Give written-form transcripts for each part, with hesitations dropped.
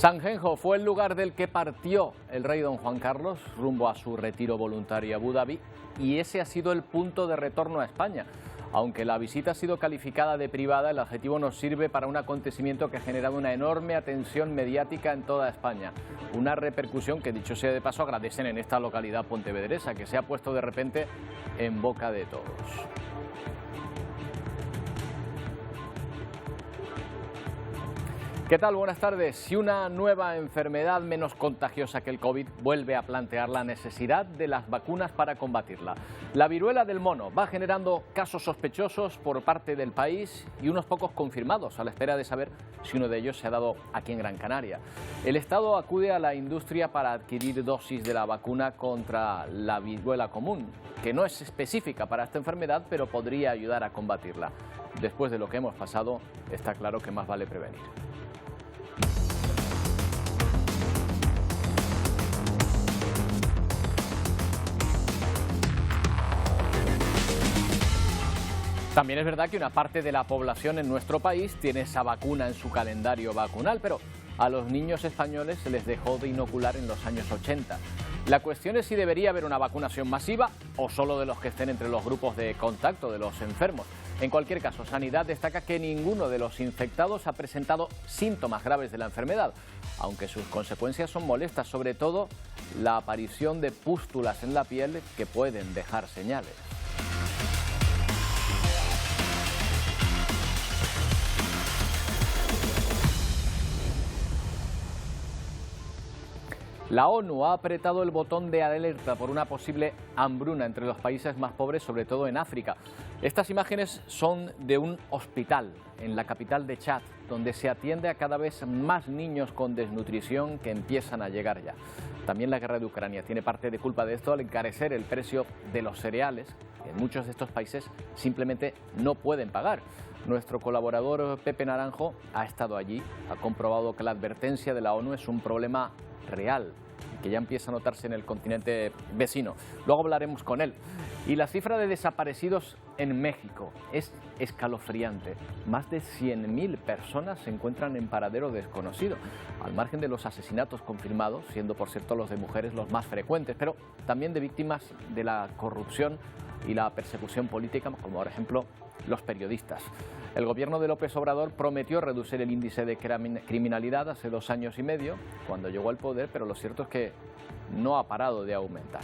Sanjenjo fue el lugar del que partió el rey don Juan Carlos rumbo a su retiro voluntario a Abu Dhabi, y ese ha sido el punto de retorno a España. Aunque la visita ha sido calificada de privada, el adjetivo nos sirve para un acontecimiento que ha generado una enorme atención mediática en toda España. Una repercusión que, dicho sea de paso, agradecen en esta localidad pontevedresa, que se ha puesto de repente en boca de todos. ¿Qué tal? Buenas tardes. Si una nueva enfermedad menos contagiosa que el COVID vuelve a plantear la necesidad de las vacunas para combatirla. La viruela del mono va generando casos sospechosos por parte del país y unos pocos confirmados, a la espera de saber si uno de ellos se ha dado aquí en Gran Canaria. El Estado acude a la industria para adquirir dosis de la vacuna contra la viruela común, que no es específica para esta enfermedad, pero podría ayudar a combatirla. Después de lo que hemos pasado, está claro que más vale prevenir. También es verdad que una parte de la población en nuestro país tiene esa vacuna en su calendario vacunal, pero a los niños españoles se les dejó de inocular en los años 80. La cuestión es si debería haber una vacunación masiva o solo de los que estén entre los grupos de contacto de los enfermos. En cualquier caso, Sanidad destaca que ninguno de los infectados ha presentado síntomas graves de la enfermedad, aunque sus consecuencias son molestas, sobre todo la aparición de pústulas en la piel que pueden dejar señales. La ONU ha apretado el botón de alerta por una posible hambruna entre los países más pobres, sobre todo en África. Estas imágenes son de un hospital en la capital de Chad, donde se atiende a cada vez más niños con desnutrición que empiezan a llegar ya. También la guerra de Ucrania tiene parte de culpa de esto al encarecer el precio de los cereales, que en muchos de estos países simplemente no pueden pagar. Nuestro colaborador Pepe Naranjo ha estado allí, ha comprobado que la advertencia de la ONU es un problema real, que ya empieza a notarse en el continente vecino. Luego hablaremos con él. Y la cifra de desaparecidos en México es escalofriante. Más de 100.000 personas se encuentran en paradero desconocido, al margen de los asesinatos confirmados, siendo por cierto los de mujeres los más frecuentes, pero también de víctimas de la corrupción y la persecución política, como por ejemplo los periodistas. El gobierno de López Obrador prometió reducir el índice de criminalidad hace 2 años y medio, cuando llegó al poder, pero lo cierto es que no ha parado de aumentar.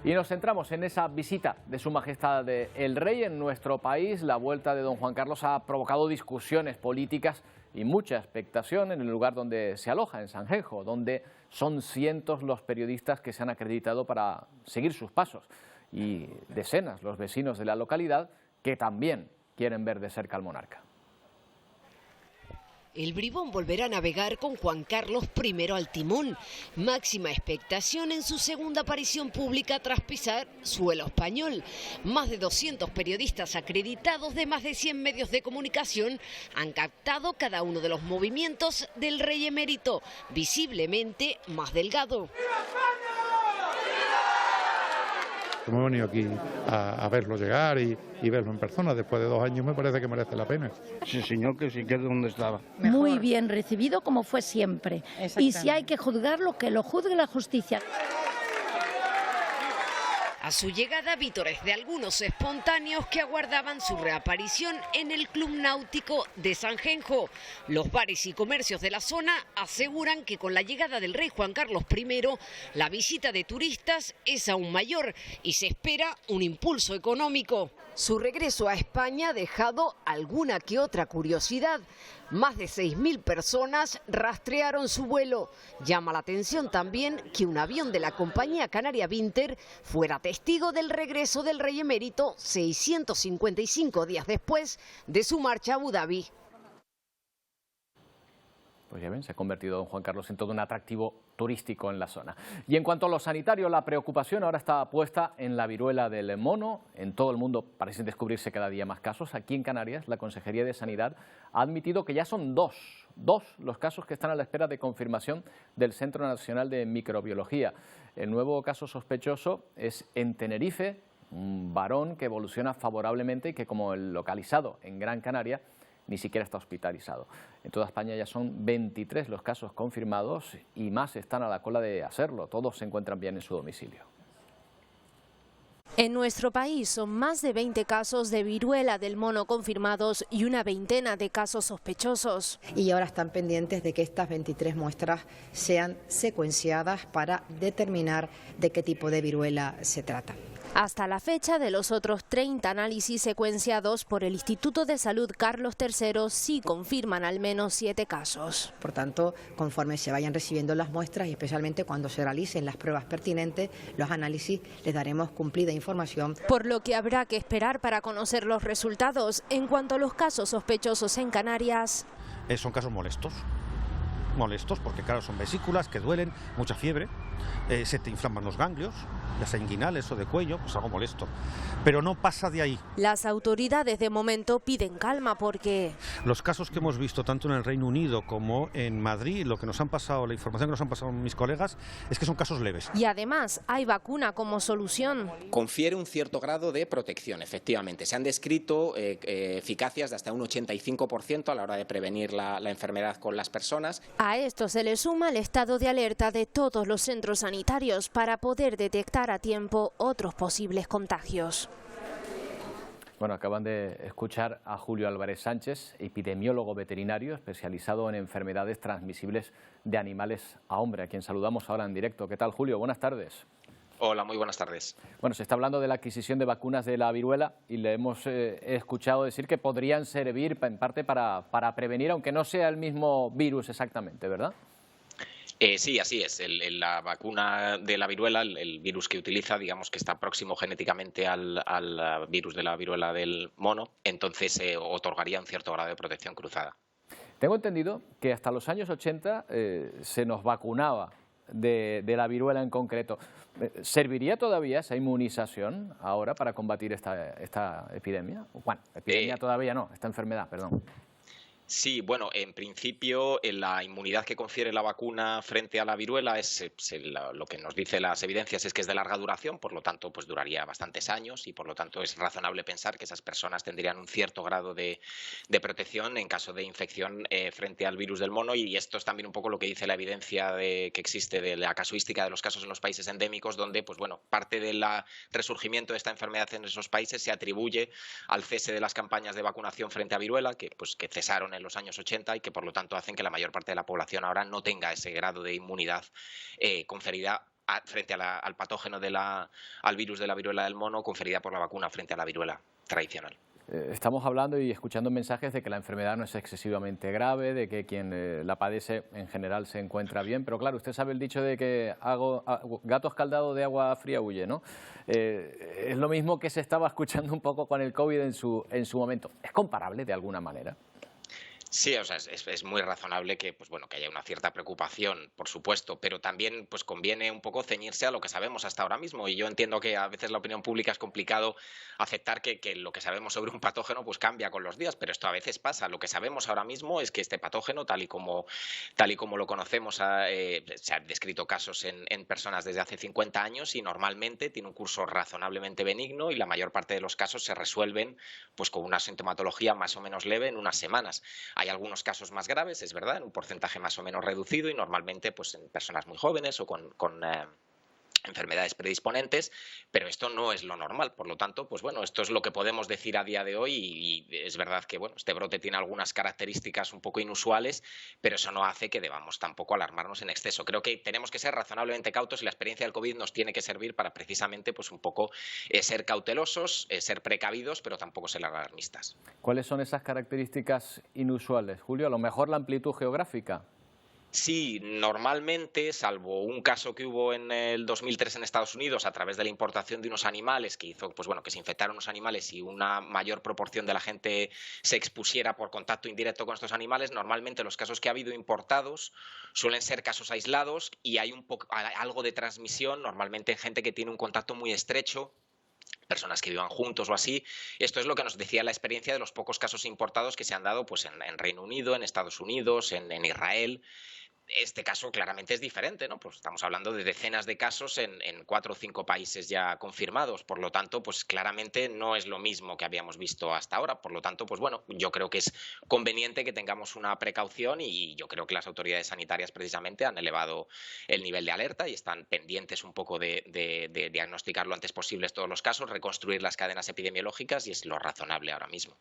Y nos centramos en esa visita de Su Majestad el Rey en nuestro país. La vuelta de don Juan Carlos ha provocado discusiones políticas y mucha expectación en el lugar donde se aloja, en Sanjenjo, donde son cientos los periodistas que se han acreditado para seguir sus pasos, y decenas los vecinos de la localidad que también quieren ver de cerca al monarca. El Bribón volverá a navegar con Juan Carlos I al timón. Máxima expectación en su segunda aparición pública tras pisar suelo español. Más de 200 periodistas acreditados de más de 100 medios de comunicación han captado cada uno de los movimientos del rey emérito, visiblemente más delgado. Hemos venido aquí a verlo llegar y verlo en persona. Después de 2 años me parece que merece la pena. Sí, señor, que sí, que es donde estaba. Muy bien recibido, como fue siempre. Y si hay que juzgarlo, que lo juzgue la justicia. A su llegada, vítores de algunos espontáneos que aguardaban su reaparición en el Club Náutico de Sanjenjo. Los bares y comercios de la zona aseguran que con la llegada del rey Juan Carlos I, la visita de turistas es aún mayor y se espera un impulso económico. Su regreso a España ha dejado alguna que otra curiosidad. Más de 6.000 personas rastrearon su vuelo. Llama la atención también que un avión de la compañía canaria Vinter fuera testigo del regreso del rey emérito 655 días después de su marcha a Abu Dhabi. Pues ya ven, se ha convertido don Juan Carlos en todo un atractivo turístico en la zona. Y en cuanto a lo sanitario, la preocupación ahora está puesta en la viruela del mono. En todo el mundo parecen descubrirse cada día más casos. Aquí en Canarias, la Consejería de Sanidad ha admitido que ya son dos los casos que están a la espera de confirmación del Centro Nacional de Microbiología. El nuevo caso sospechoso es en Tenerife, un varón que evoluciona favorablemente y que, como el localizado en Gran Canaria, ni siquiera está hospitalizado. En toda España ya son 23 los casos confirmados y más están a la cola de hacerlo. Todos se encuentran bien en su domicilio. En nuestro país son más de 20 casos de viruela del mono confirmados y una veintena de casos sospechosos. Y ahora están pendientes de que estas 23 muestras sean secuenciadas para determinar de qué tipo de viruela se trata. Hasta la fecha, de los otros 30 análisis secuenciados por el Instituto de Salud Carlos III, sí confirman al menos 7 casos. Por tanto, conforme se vayan recibiendo las muestras y especialmente cuando se realicen las pruebas pertinentes, los análisis, les daremos cumplida información. Por lo que habrá que esperar para conocer los resultados. En cuanto a los casos sospechosos en Canarias, son casos molestos porque claro, son vesículas que duelen, mucha fiebre, se te inflaman los ganglios, ya sea inguinales o de cuello, pues algo molesto, pero no pasa de ahí. Las autoridades de momento piden calma porque los casos que hemos visto tanto en el Reino Unido como en Madrid, lo que nos han pasado, la información que nos han pasado mis colegas, es que son casos leves. Y además hay vacuna como solución. Confiere un cierto grado de protección, efectivamente. Se han descrito eficacias de hasta un 85% a la hora de prevenir la enfermedad con las personas. A esto se le suma el estado de alerta de todos los centros sanitarios para poder detectar a tiempo otros posibles contagios. Bueno, acaban de escuchar a Julio Álvarez Sánchez, epidemiólogo veterinario especializado en enfermedades transmisibles de animales a hombre, a quien saludamos ahora en directo. ¿Qué tal, Julio? Buenas tardes. Hola, muy buenas tardes. Bueno, se está hablando de la adquisición de vacunas de la viruela y le hemos escuchado decir que podrían servir en parte para prevenir, aunque no sea el mismo virus exactamente, ¿verdad? Sí, así es. La vacuna de la viruela, el virus que utiliza, digamos que está próximo genéticamente al virus de la viruela del mono, entonces otorgaría un cierto grado de protección cruzada. Tengo entendido que hasta los años 80 se nos vacunaba de la viruela en concreto. ¿Serviría todavía esa inmunización ahora para combatir esta epidemia? Bueno, epidemia todavía no, esta enfermedad, perdón. Sí, bueno, en principio la inmunidad que confiere la vacuna frente a la viruela lo que nos dice las evidencias es que es de larga duración, por lo tanto pues duraría bastantes años y por lo tanto es razonable pensar que esas personas tendrían un cierto grado de protección en caso de infección frente al virus del mono, y esto es también un poco lo que dice la evidencia que existe de la casuística de los casos en los países endémicos, donde pues bueno, parte del resurgimiento de esta enfermedad en esos países se atribuye al cese de las campañas de vacunación frente a viruela que cesaron en los años 80 y que por lo tanto hacen que la mayor parte de la población ahora no tenga ese grado de inmunidad conferida frente al patógeno al virus de la viruela del mono conferida por la vacuna frente a la viruela tradicional. Estamos hablando y escuchando mensajes de que la enfermedad no es excesivamente grave, de que quien la padece en general se encuentra bien, pero claro, usted sabe el dicho de que gato escaldado de agua fría huye, ¿no? Es lo mismo que se estaba escuchando un poco con el COVID en su momento. ¿Es comparable de alguna manera? Sí, o sea, es muy razonable que haya una cierta preocupación, por supuesto, pero también pues conviene un poco ceñirse a lo que sabemos hasta ahora mismo. Y yo entiendo que a veces la opinión pública es complicado aceptar que lo que sabemos sobre un patógeno pues cambia con los días, pero esto a veces pasa. Lo que sabemos ahora mismo es que este patógeno, tal y como lo conocemos, se han descrito casos en personas desde hace 50 años y normalmente tiene un curso razonablemente benigno y la mayor parte de los casos se resuelven pues con una sintomatología más o menos leve en unas semanas. Hay algunos casos más graves, es verdad, en un porcentaje más o menos reducido y normalmente pues en personas muy jóvenes o con enfermedades predisponentes, pero esto no es lo normal. Por lo tanto, pues bueno, esto es lo que podemos decir a día de hoy y es verdad que bueno, este brote tiene algunas características un poco inusuales, pero eso no hace que debamos tampoco alarmarnos en exceso. Creo que tenemos que ser razonablemente cautos y la experiencia del COVID nos tiene que servir para precisamente pues un poco ser cautelosos, ser precavidos, pero tampoco ser alarmistas. ¿Cuáles son esas características inusuales, Julio? A lo mejor la amplitud geográfica. Sí, normalmente, salvo un caso que hubo en el 2003 en Estados Unidos a través de la importación de unos animales que hizo que se infectaron unos animales y una mayor proporción de la gente se expusiera por contacto indirecto con estos animales, normalmente los casos que ha habido importados suelen ser casos aislados y hay algo de transmisión, normalmente en gente que tiene un contacto muy estrecho, personas que vivan juntos o así. Esto es lo que nos decía la experiencia de los pocos casos importados que se han dado pues en Reino Unido, en Estados Unidos, en Israel. Este caso claramente es diferente, ¿no? Pues estamos hablando de decenas de casos en 4 o 5 países ya confirmados. Por lo tanto, pues claramente no es lo mismo que habíamos visto hasta ahora. Por lo tanto, pues bueno, yo creo que es conveniente que tengamos una precaución y yo creo que las autoridades sanitarias precisamente han elevado el nivel de alerta y están pendientes un poco de diagnosticar lo antes posible todos los casos, reconstruir las cadenas epidemiológicas y es lo razonable ahora mismo.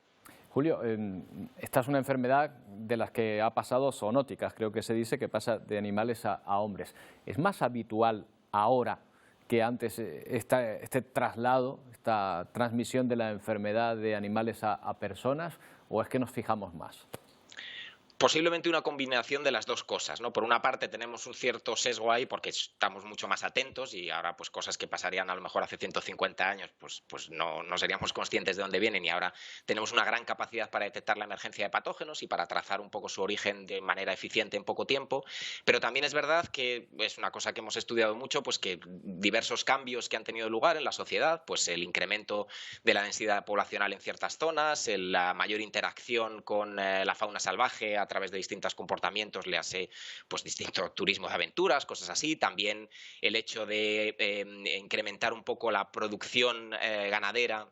Julio, esta es una enfermedad de las que ha pasado zoonóticas, creo que se dice que pasa de animales a hombres. ¿Es más habitual ahora que antes este traslado, esta transmisión de la enfermedad de animales a personas, o es que nos fijamos más? Posiblemente una combinación de las dos cosas, ¿no? Por una parte tenemos un cierto sesgo ahí porque estamos mucho más atentos y ahora pues cosas que pasarían a lo mejor hace 150 años pues no seríamos conscientes de dónde vienen y ahora tenemos una gran capacidad para detectar la emergencia de patógenos y para trazar un poco su origen de manera eficiente en poco tiempo, pero también es verdad que es una cosa que hemos estudiado mucho, pues que diversos cambios que han tenido lugar en la sociedad, pues el incremento de la densidad poblacional en ciertas zonas, la mayor interacción con la fauna salvaje a través de distintos comportamientos, le hace pues distinto turismo de aventuras, cosas así. También el hecho de incrementar un poco la producción ganadera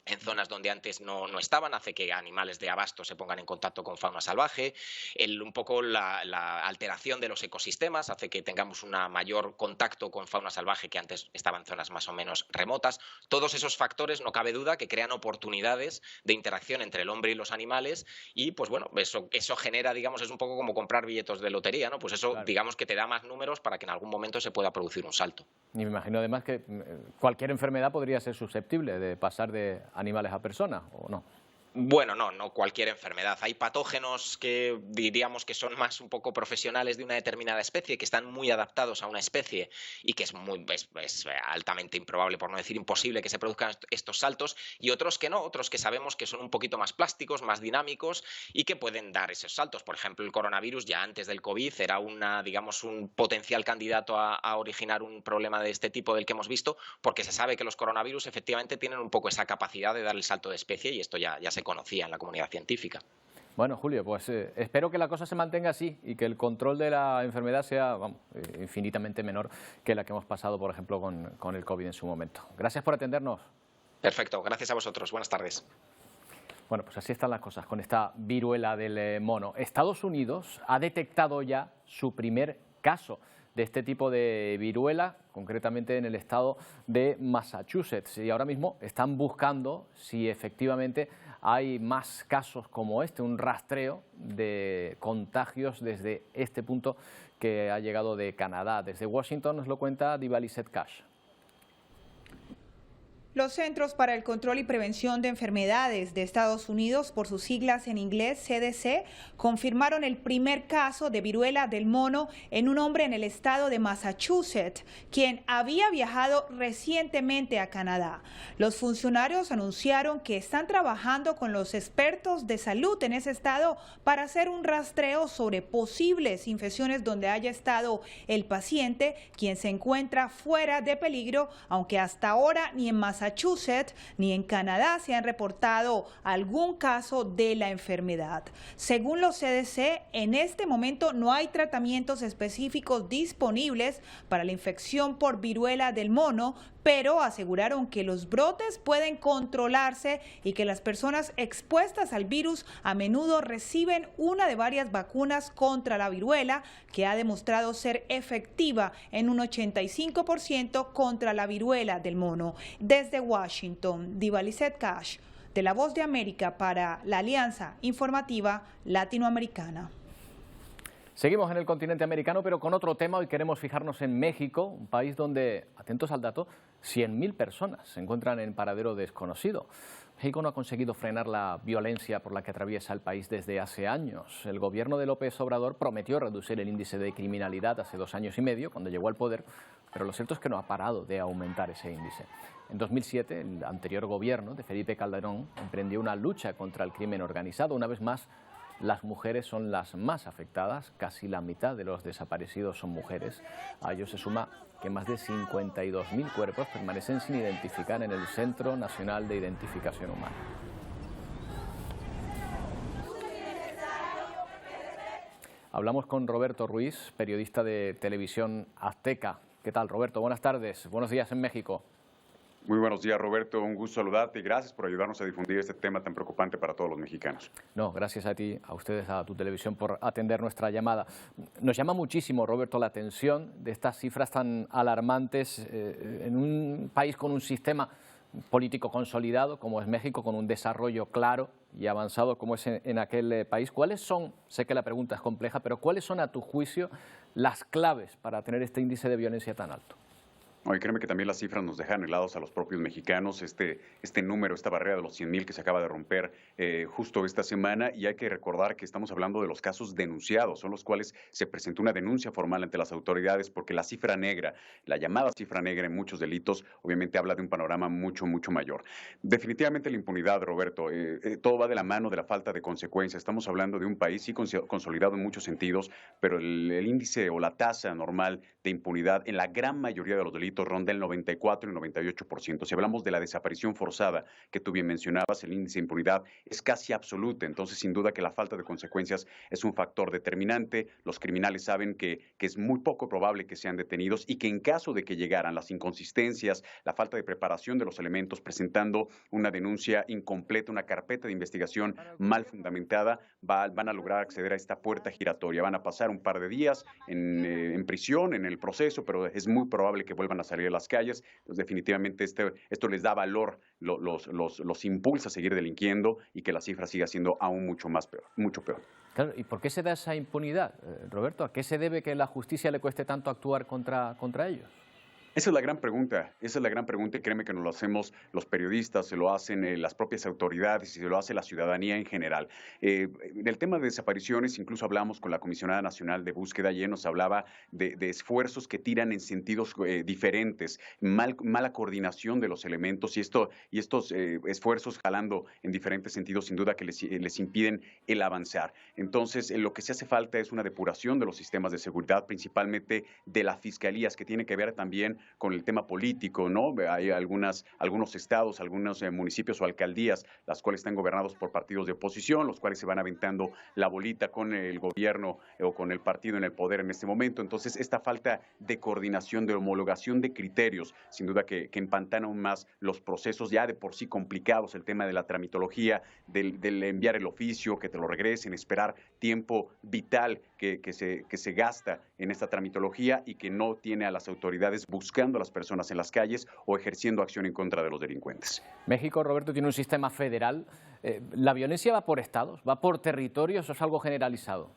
en zonas donde antes no estaban, hace que animales de abasto se pongan en contacto con fauna salvaje, un poco la alteración de los ecosistemas hace que tengamos un mayor contacto con fauna salvaje que antes estaba en zonas más o menos remotas. Todos esos factores, no cabe duda, que crean oportunidades de interacción entre el hombre y los animales y, pues bueno, eso genera, digamos, es un poco como comprar billetes de lotería, ¿no? Pues eso, claro, digamos que te da más números para que en algún momento se pueda producir un salto. Y me imagino además que cualquier enfermedad podría ser susceptible de pasar de animales a personas, ¿o no? Bueno, no cualquier enfermedad. Hay patógenos que diríamos que son más un poco profesionales de una determinada especie, que están muy adaptados a una especie y que es altamente improbable, por no decir imposible, que se produzcan estos saltos, y otros que no, otros que sabemos que son un poquito más plásticos, más dinámicos y que pueden dar esos saltos. Por ejemplo, el coronavirus ya antes del COVID era un potencial candidato a originar un problema de este tipo del que hemos visto, porque se sabe que los coronavirus efectivamente tienen un poco esa capacidad de dar el salto de especie y esto ya se conocía en la comunidad científica. Bueno, Julio, pues espero que la cosa se mantenga así y que el control de la enfermedad sea infinitamente menor que la que hemos pasado, por ejemplo, con el COVID en su momento. Gracias por atendernos. Perfecto, gracias a vosotros. Buenas tardes. Bueno, pues así están las cosas con esta viruela del mono. Estados Unidos ha detectado ya su primer caso de este tipo de viruela, concretamente en el estado de Massachusetts. Y ahora mismo están buscando si efectivamente hay más casos como este, un rastreo de contagios desde este punto que ha llegado de Canadá. Desde Washington nos lo cuenta Diva-Lizette Cash. Los Centros para el Control y Prevención de Enfermedades de Estados Unidos, por sus siglas en inglés CDC, confirmaron el primer caso de viruela del mono en un hombre en el estado de Massachusetts, quien había viajado recientemente a Canadá. Los funcionarios anunciaron que están trabajando con los expertos de salud en ese estado para hacer un rastreo sobre posibles infecciones donde haya estado el paciente, quien se encuentra fuera de peligro, aunque hasta ahora ni en Massachusetts ni en Canadá se han reportado algún caso de la enfermedad. Según los CDC, en este momento no hay tratamientos específicos disponibles para la infección por viruela del mono, pero aseguraron que los brotes pueden controlarse y que las personas expuestas al virus a menudo reciben una de varias vacunas contra la viruela, que ha demostrado ser efectiva en un 85% contra la viruela del mono. Desde Washington, Diva-Lizette Cash, de La Voz de América para la Alianza Informativa Latinoamericana. Seguimos en el continente americano, pero con otro tema. Hoy queremos fijarnos en México, un país donde, atentos al dato, 100.000 personas se encuentran en paradero desconocido. México no ha conseguido frenar la violencia por la que atraviesa el país desde hace años. El gobierno de López Obrador prometió reducir el índice de criminalidad hace 2 años y medio, cuando llegó al poder, pero lo cierto es que no ha parado de aumentar ese índice. En 2007, el anterior gobierno de Felipe Calderón emprendió una lucha contra el crimen organizado. Una vez más, las mujeres son las más afectadas, casi la mitad de los desaparecidos son mujeres. A ello se suma que más de 52.000 cuerpos permanecen sin identificar en el Centro Nacional de Identificación Humana. Hablamos con Roberto Ruiz, periodista de Televisión Azteca. ¿Qué tal, Roberto? Buenas tardes. Buenos días en México. Muy buenos días, Roberto. Un gusto saludarte y gracias por ayudarnos a difundir este tema tan preocupante para todos los mexicanos. No, gracias a ti, a ustedes, a tu televisión por atender nuestra llamada. Nos llama muchísimo, Roberto, la atención de estas cifras tan alarmantes en un país con un sistema político consolidado como es México, con un desarrollo claro y avanzado como es en aquel país. ¿Cuáles son, sé que la pregunta es compleja, pero cuáles son a tu juicio las claves para tener este índice de violencia tan alto? Y créeme que también las cifras nos dejan helados a los propios mexicanos, este número, esta barrera de los 100,000 que se acaba de romper justo esta semana, y hay que recordar que estamos hablando de los casos denunciados, son los cuales se presentó una denuncia formal ante las autoridades, porque la cifra negra, la llamada cifra negra en muchos delitos, obviamente habla de un panorama mucho mayor. Definitivamente la impunidad, Roberto, todo va de la mano de la falta de consecuencias. Estamos hablando de un país sí consolidado en muchos sentidos, pero el índice o la tasa normal de impunidad en la gran mayoría de los delitos ronda el 94 y 98%. Si hablamos de la desaparición forzada que tú bien mencionabas, el índice de impunidad es casi absoluto. Entonces, sin duda que la falta de consecuencias es un factor determinante. Los criminales saben que es muy poco probable que sean detenidos y que en caso de que llegaran las inconsistencias, la falta de preparación de los elementos, presentando una denuncia incompleta, una carpeta de investigación mal fundamentada, van a lograr acceder a esta puerta giratoria. Van a pasar un par de días en prisión, en el proceso, pero es muy probable que vuelvan a salir a las calles. Pues definitivamente esto les da valor, los impulsa a seguir delinquiendo y que la cifra siga siendo aún mucho peor. Claro, ¿y por qué se da esa impunidad, Roberto? ¿A qué se debe que la justicia le cueste tanto actuar contra ellos? Esa es la gran pregunta, y créeme que nos lo hacemos los periodistas, se lo hacen las propias autoridades y se lo hace la ciudadanía en general. En el tema de desapariciones, incluso hablamos con la Comisionada Nacional de Búsqueda y ella nos hablaba de esfuerzos que tiran en sentidos diferentes, mala coordinación de los elementos y estos esfuerzos jalando en diferentes sentidos, sin duda que les impiden el avanzar. Entonces, lo que se hace falta es una depuración de los sistemas de seguridad, principalmente de las fiscalías, que tiene que ver también con el tema político, ¿no? Hay algunos estados, algunos municipios o alcaldías, las cuales están gobernados por partidos de oposición, los cuales se van aventando la bolita con el gobierno o con el partido en el poder en este momento. Entonces, esta falta de coordinación, de homologación de criterios, sin duda que empantana aún más los procesos ya de por sí complicados, el tema de la tramitología, del enviar el oficio, que te lo regresen, esperar tiempo vital que se gasta en esta tramitología y que no tiene a las autoridades buscando a las personas en las calles o ejerciendo acción en contra de los delincuentes. México, Roberto, tiene un sistema federal. ¿La violencia va por estados, va por territorios o es algo generalizado?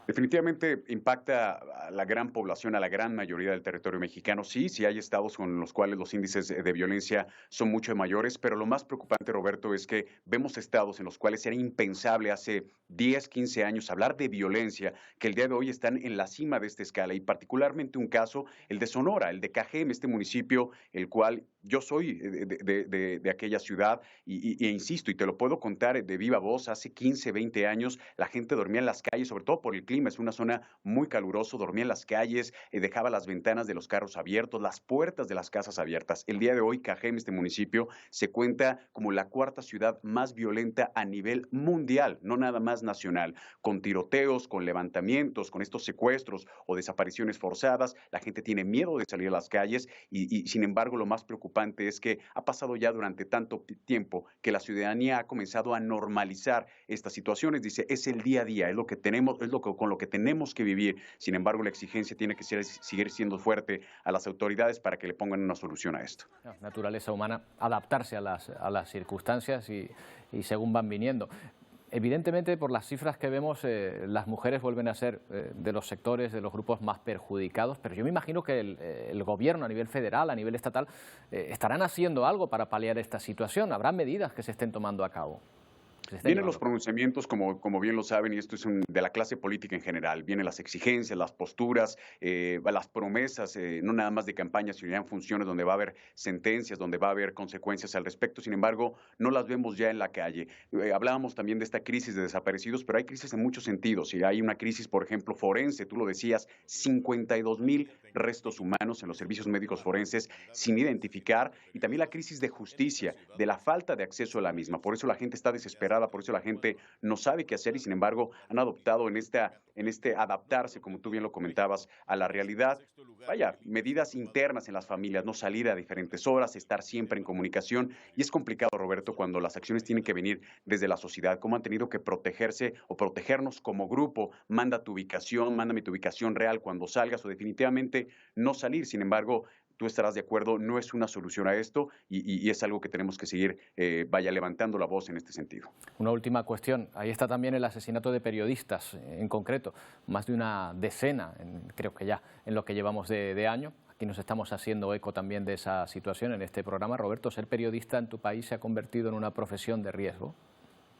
Definitivamente impacta a la gran población, a la gran mayoría del territorio mexicano. Sí hay estados con los cuales los índices de violencia son mucho mayores, pero lo más preocupante, Roberto, es que vemos estados en los cuales era impensable hace 10, 15 años hablar de violencia, que el día de hoy están en la cima de esta escala, y particularmente un caso, el de Sonora, el de Cajem, este municipio, el cual yo soy de aquella ciudad, e insisto, y te lo puedo contar de viva voz, hace 15, 20 años la gente dormía en las calles, sobre todo por el clima. Es una zona muy calurosa, dormía en las calles, dejaba las ventanas de los carros abiertos, las puertas de las casas abiertas. El día de hoy, Cajem, este municipio, se cuenta como la cuarta ciudad más violenta a nivel mundial, no nada más nacional, con tiroteos, con levantamientos, con estos secuestros o desapariciones forzadas. La gente tiene miedo de salir a las calles y sin embargo, lo más preocupante es que ha pasado ya durante tanto tiempo que la ciudadanía ha comenzado a normalizar estas situaciones. Dice, es el día a día, es lo que tenemos, con lo que tenemos que vivir. Sin embargo, la exigencia tiene que seguir siendo fuerte a las autoridades para que le pongan una solución a esto. Naturaleza humana, adaptarse a las circunstancias y según van viniendo. Evidentemente, por las cifras que vemos, las mujeres vuelven a ser de los sectores, de los grupos más perjudicados, pero yo me imagino que el gobierno a nivel federal, a nivel estatal, estarán haciendo algo para paliar esta situación. ¿Habrá medidas que se estén tomando a cabo? Vienen los pronunciamientos, como bien lo saben, y esto es de la clase política en general. Vienen las exigencias, las posturas, las promesas, no nada más de campañas, sino ya en funciones donde va a haber sentencias, donde va a haber consecuencias al respecto. Sin embargo, no las vemos ya en la calle. Hablábamos también de esta crisis de desaparecidos, pero hay crisis en muchos sentidos. Y hay una crisis, por ejemplo, forense, tú lo decías, 52,000 restos humanos en los servicios médicos forenses sin identificar, y también la crisis de justicia, de la falta de acceso a la misma. Por eso la gente está desesperada desesperada, por eso la gente no sabe qué hacer y sin embargo han adoptado en este adaptarse, como tú bien lo comentabas, a la realidad. Vaya, medidas internas en las familias, no salir a diferentes horas, estar siempre en comunicación. Y es complicado, Roberto, cuando las acciones tienen que venir desde la sociedad, cómo han tenido que protegerse o protegernos como grupo. Manda tu ubicación, mándame tu ubicación real cuando salgas o definitivamente no salir. Sin embargo, tú estarás de acuerdo, no es una solución a esto y es algo que tenemos que seguir, levantando la voz en este sentido. Una última cuestión. Ahí está también el asesinato de periodistas, en concreto. Más de una decena, creo que ya, en lo que llevamos de año. Aquí nos estamos haciendo eco también de esa situación en este programa. Roberto, ¿ser periodista en tu país se ha convertido en una profesión de riesgo?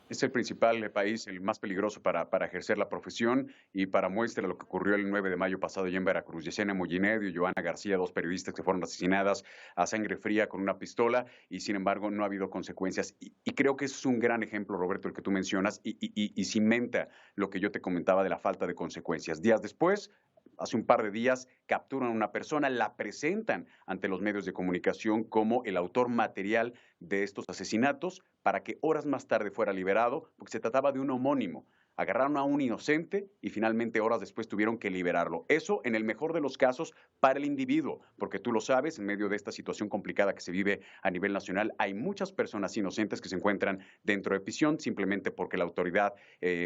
Es el principal país, el más peligroso para ejercer la profesión y para muestra lo que ocurrió el 9 de mayo pasado allá en Veracruz. Yesenia Mollinedo y Joana García, 2 periodistas que fueron asesinadas a sangre fría con una pistola y sin embargo no ha habido consecuencias. Y creo que eso es un gran ejemplo, Roberto, el que tú mencionas y cimenta lo que yo te comentaba de la falta de consecuencias. Días después, hace un par de días, capturan a una persona, la presentan ante los medios de comunicación como el autor material de estos asesinatos para que horas más tarde fuera liberado, porque se trataba de un homónimo. Agarraron a un inocente y finalmente horas después tuvieron que liberarlo. Eso en el mejor de los casos para el individuo, porque tú lo sabes, en medio de esta situación complicada que se vive a nivel nacional, hay muchas personas inocentes que se encuentran dentro de prisión simplemente porque la autoridad,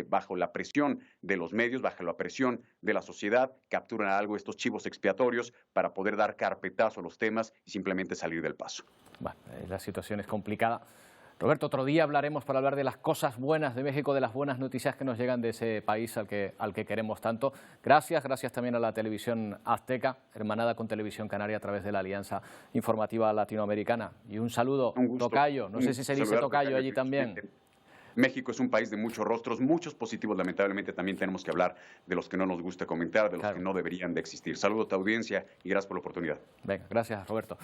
bajo la presión de los medios, bajo la presión de la sociedad, capturan a algo estos chivos expiatorios para poder dar carpetazo a los temas y simplemente salir del paso. Bueno, la situación es complicada. Roberto, otro día hablaremos para hablar de las cosas buenas de México, de las buenas noticias que nos llegan de ese país al que queremos tanto. Gracias también a la televisión azteca, hermanada con Televisión Canaria a través de la Alianza Informativa Latinoamericana. Y un saludo, tocayo, no sé si se dice tocayo allí también. México es un país de muchos rostros, muchos positivos, lamentablemente también tenemos que hablar de los que no nos gusta comentar, de los que no deberían de existir. Saludo a tu audiencia y gracias por la oportunidad. Venga, gracias, Roberto.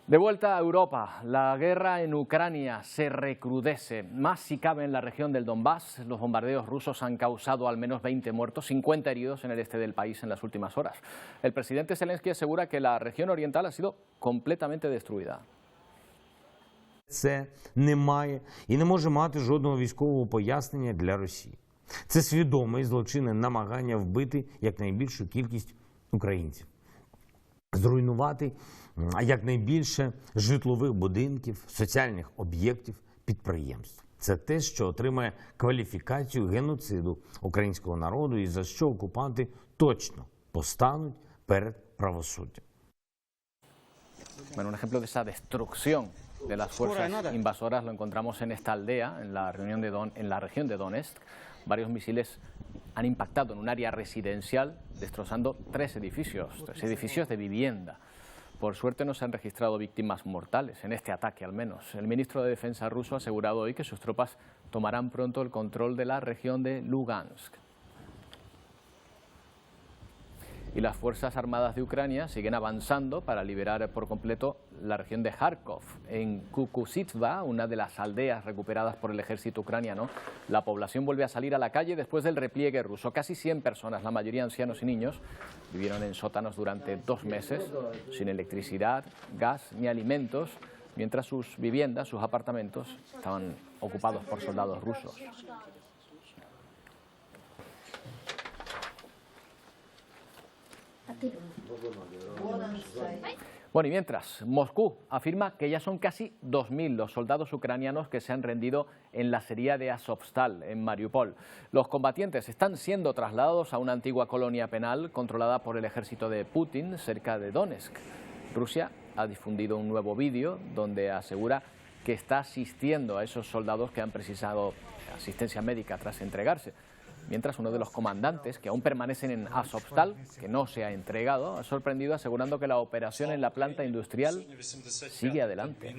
De vuelta a Europa, la guerra en Ucrania se recrudece, más si cabe en la región del Donbass. Los bombardeos rusos han causado al menos 20 muertos, 50 heridos en el este del país en las últimas horas. El presidente Zelensky asegura que la región oriental ha sido completamente destruida. Це не має і не може мати жодного військового пояснення для Росії. Це свідоме і злочинне намагання вбити якнайбільшу кількість українців. Зруйнувати якнайбільше житлових будинків, соціальних об'єктів, підприємств. Це те, що отримає кваліфікацію геноциду українського народу і за що окупанти точно постануть перед правосуддям. Bueno, un ejemplo de esa destrucción de las fuerzas invasoras lo encontramos en esta aldea, en la región de Donetsk. Varios misiles han impactado en un área residencial, destrozando 3 edificios de vivienda. Por suerte no se han registrado víctimas mortales en este ataque, al menos. El ministro de Defensa ruso ha asegurado hoy que sus tropas tomarán pronto el control de la región de Lugansk. Y las Fuerzas Armadas de Ucrania siguen avanzando para liberar por completo la región de Kharkov. En Kukusitva, una de las aldeas recuperadas por el ejército ucraniano, la población vuelve a salir a la calle después del repliegue ruso. Casi 100 personas, la mayoría ancianos y niños, vivieron en sótanos durante 2 meses, sin electricidad, gas ni alimentos, mientras sus viviendas, sus apartamentos, estaban ocupados por soldados rusos. Bueno, y mientras, Moscú afirma que ya son casi 2.000 los soldados ucranianos que se han rendido en la acería de Azovstal, en Mariupol. Los combatientes están siendo trasladados a una antigua colonia penal controlada por el ejército de Putin, cerca de Donetsk. Rusia ha difundido un nuevo vídeo donde asegura que está asistiendo a esos soldados que han precisado asistencia médica tras entregarse. Mientras uno de los comandantes que aún permanecen en Azovstal, que no se ha entregado, ha sorprendido asegurando que la operación en la planta industrial sigue adelante.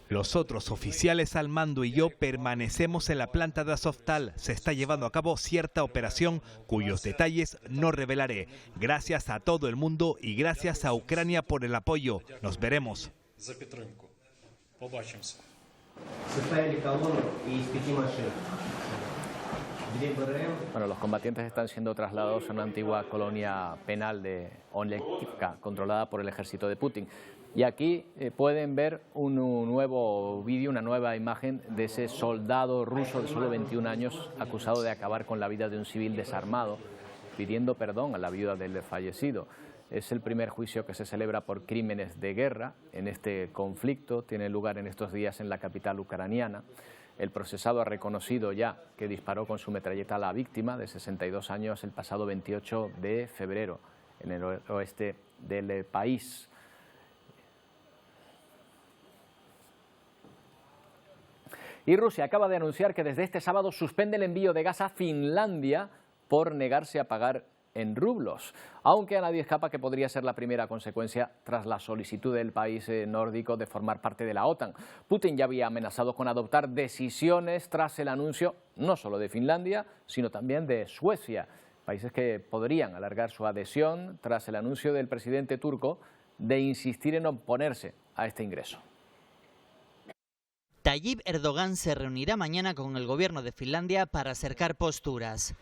Los otros oficiales al mando y yo permanecemos en la planta de Azovstal. Se está llevando a cabo cierta operación cuyos detalles no revelaré. Gracias a todo el mundo y gracias a Ucrania por el apoyo. Nos veremos. Составили колонну и из 5 машин. Bueno, los combatientes están siendo trasladados a una antigua colonia penal de Olenivka, controlada por el ejército de Putin. Y aquí pueden ver un nuevo vídeo, una nueva imagen de ese soldado ruso de solo 21 años acusado de acabar con la vida de un civil desarmado, pidiendo perdón a la viuda del fallecido. Es el primer juicio que se celebra por crímenes de guerra en este conflicto. Tiene lugar en estos días en la capital ucraniana. El procesado ha reconocido ya que disparó con su metralleta a la víctima de 62 años el pasado 28 de febrero en el oeste del país. Y Rusia acaba de anunciar que desde este sábado suspende el envío de gas a Finlandia por negarse a pagar en rublos, aunque a nadie escapa que podría ser la primera consecuencia tras la solicitud del país nórdico de formar parte de la OTAN. Putin ya había amenazado con adoptar decisiones tras el anuncio no solo de Finlandia, sino también de Suecia, países que podrían alargar su adhesión tras el anuncio del presidente turco de insistir en oponerse a este ingreso. Tayyip Erdogan se reunirá mañana con el gobierno de Finlandia para acercar posturas.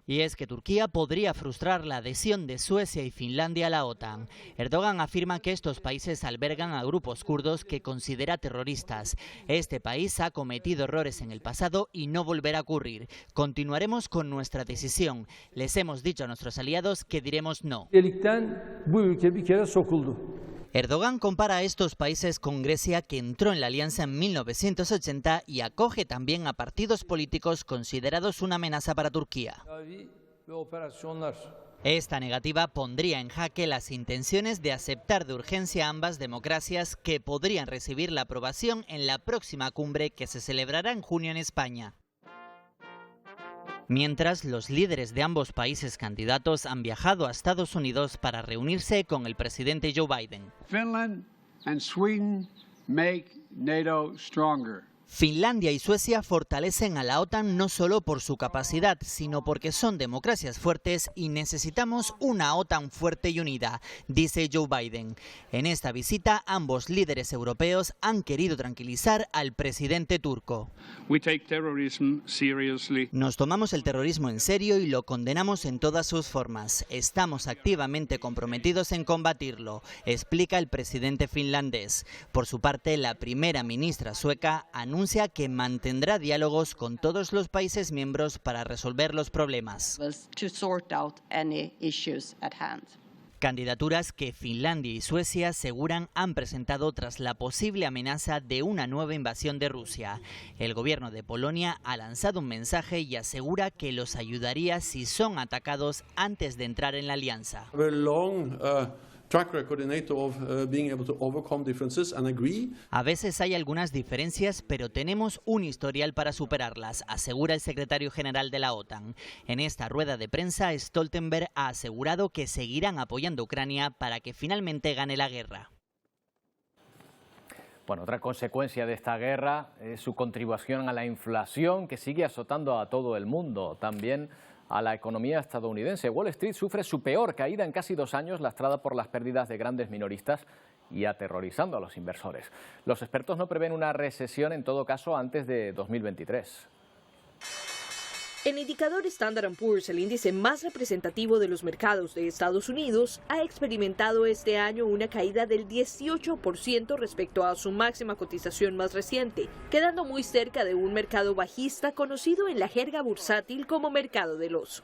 Y es que Turquía podría frustrar la adhesión de Suecia y Finlandia a la OTAN. Erdogan afirma que estos países albergan a grupos kurdos que considera terroristas. Este país ha cometido errores en el pasado y no volverá a ocurrir. Continuaremos con nuestra decisión. Les hemos dicho a nuestros aliados que diremos no. Erdogan compara a estos países con Grecia, que entró en la alianza en 1980 y acoge también a partidos políticos considerados una amenaza para Turquía. Esta negativa pondría en jaque las intenciones de aceptar de urgencia ambas democracias, que podrían recibir la aprobación en la próxima cumbre que se celebrará en junio en España. Mientras, los líderes de ambos países candidatos han viajado a Estados Unidos para reunirse con el presidente Joe Biden. Finland and Sweden make NATO stronger. Finlandia y Suecia fortalecen a la OTAN no solo por su capacidad, sino porque son democracias fuertes y necesitamos una OTAN fuerte y unida, dice Joe Biden. En esta visita, ambos líderes europeos han querido tranquilizar al presidente turco. Nos tomamos el terrorismo en serio y lo condenamos en todas sus formas. Estamos activamente comprometidos en combatirlo, explica el presidente finlandés. Por su parte, la primera ministra sueca anuncia que mantendrá diálogos con todos los países miembros para resolver los problemas. Candidaturas que Finlandia y Suecia aseguran han presentado tras la posible amenaza de una nueva invasión de Rusia. El gobierno de Polonia ha lanzado un mensaje y asegura que los ayudaría si son atacados antes de entrar en la alianza. A veces hay algunas diferencias, pero tenemos un historial para superarlas, asegura el secretario general de la OTAN. En esta rueda de prensa, Stoltenberg ha asegurado que seguirán apoyando a Ucrania para que finalmente gane la guerra. Bueno, otra consecuencia de esta guerra es su contribución a la inflación, que sigue azotando a todo el mundo, también a la economía estadounidense. Wall Street sufre su peor caída en casi 2 años, lastrada por las pérdidas de grandes minoristas y aterrorizando a los inversores. Los expertos no prevén una recesión, en todo caso, antes de 2023. El indicador Standard & Poor's, el índice más representativo de los mercados de Estados Unidos, ha experimentado este año una caída del 18% respecto a su máxima cotización más reciente, quedando muy cerca de un mercado bajista conocido en la jerga bursátil como mercado del oso.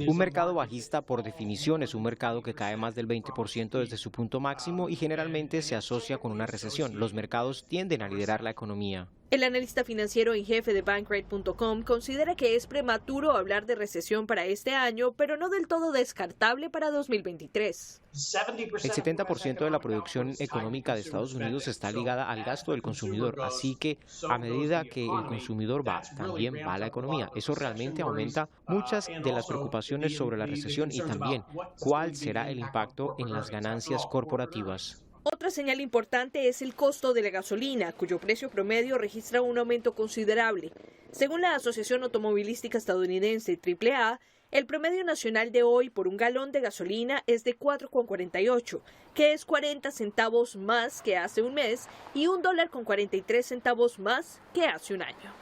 Un mercado bajista, por definición, es un mercado que cae más del 20% desde su punto máximo y generalmente se asocia con una recesión. Los mercados tienden a liderar la economía. El analista financiero en jefe de Bankrate.com considera que es prematuro hablar de recesión para este año, pero no del todo descartable para 2023. El 70% de la producción económica de Estados Unidos está ligada al gasto del consumidor, así que a medida que el consumidor va, también va la economía. Eso realmente aumenta muchas de las preocupaciones sobre la recesión y también cuál será el impacto en las ganancias corporativas. Otra señal importante es el costo de la gasolina, cuyo precio promedio registra un aumento considerable. Según la Asociación Automovilística Estadounidense AAA, el promedio nacional de hoy por un galón de gasolina es de 4,48, que es 40 centavos más que hace un mes y $1.43 más que hace un año.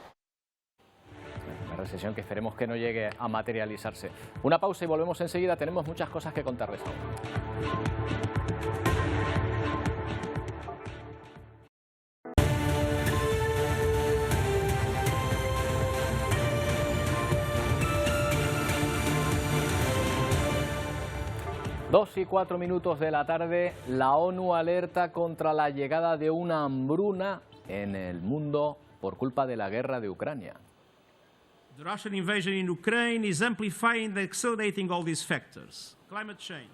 Esa recesión que esperemos que no llegue a materializarse. Una pausa y volvemos enseguida. Tenemos muchas cosas que contarles ahora. Dos y 4 minutos de la tarde, la ONU alerta contra la llegada de una hambruna en el mundo por culpa de la guerra de Ucrania. The Russian invasion in Ukraine is amplifying and accelerating all these factors. Climate change.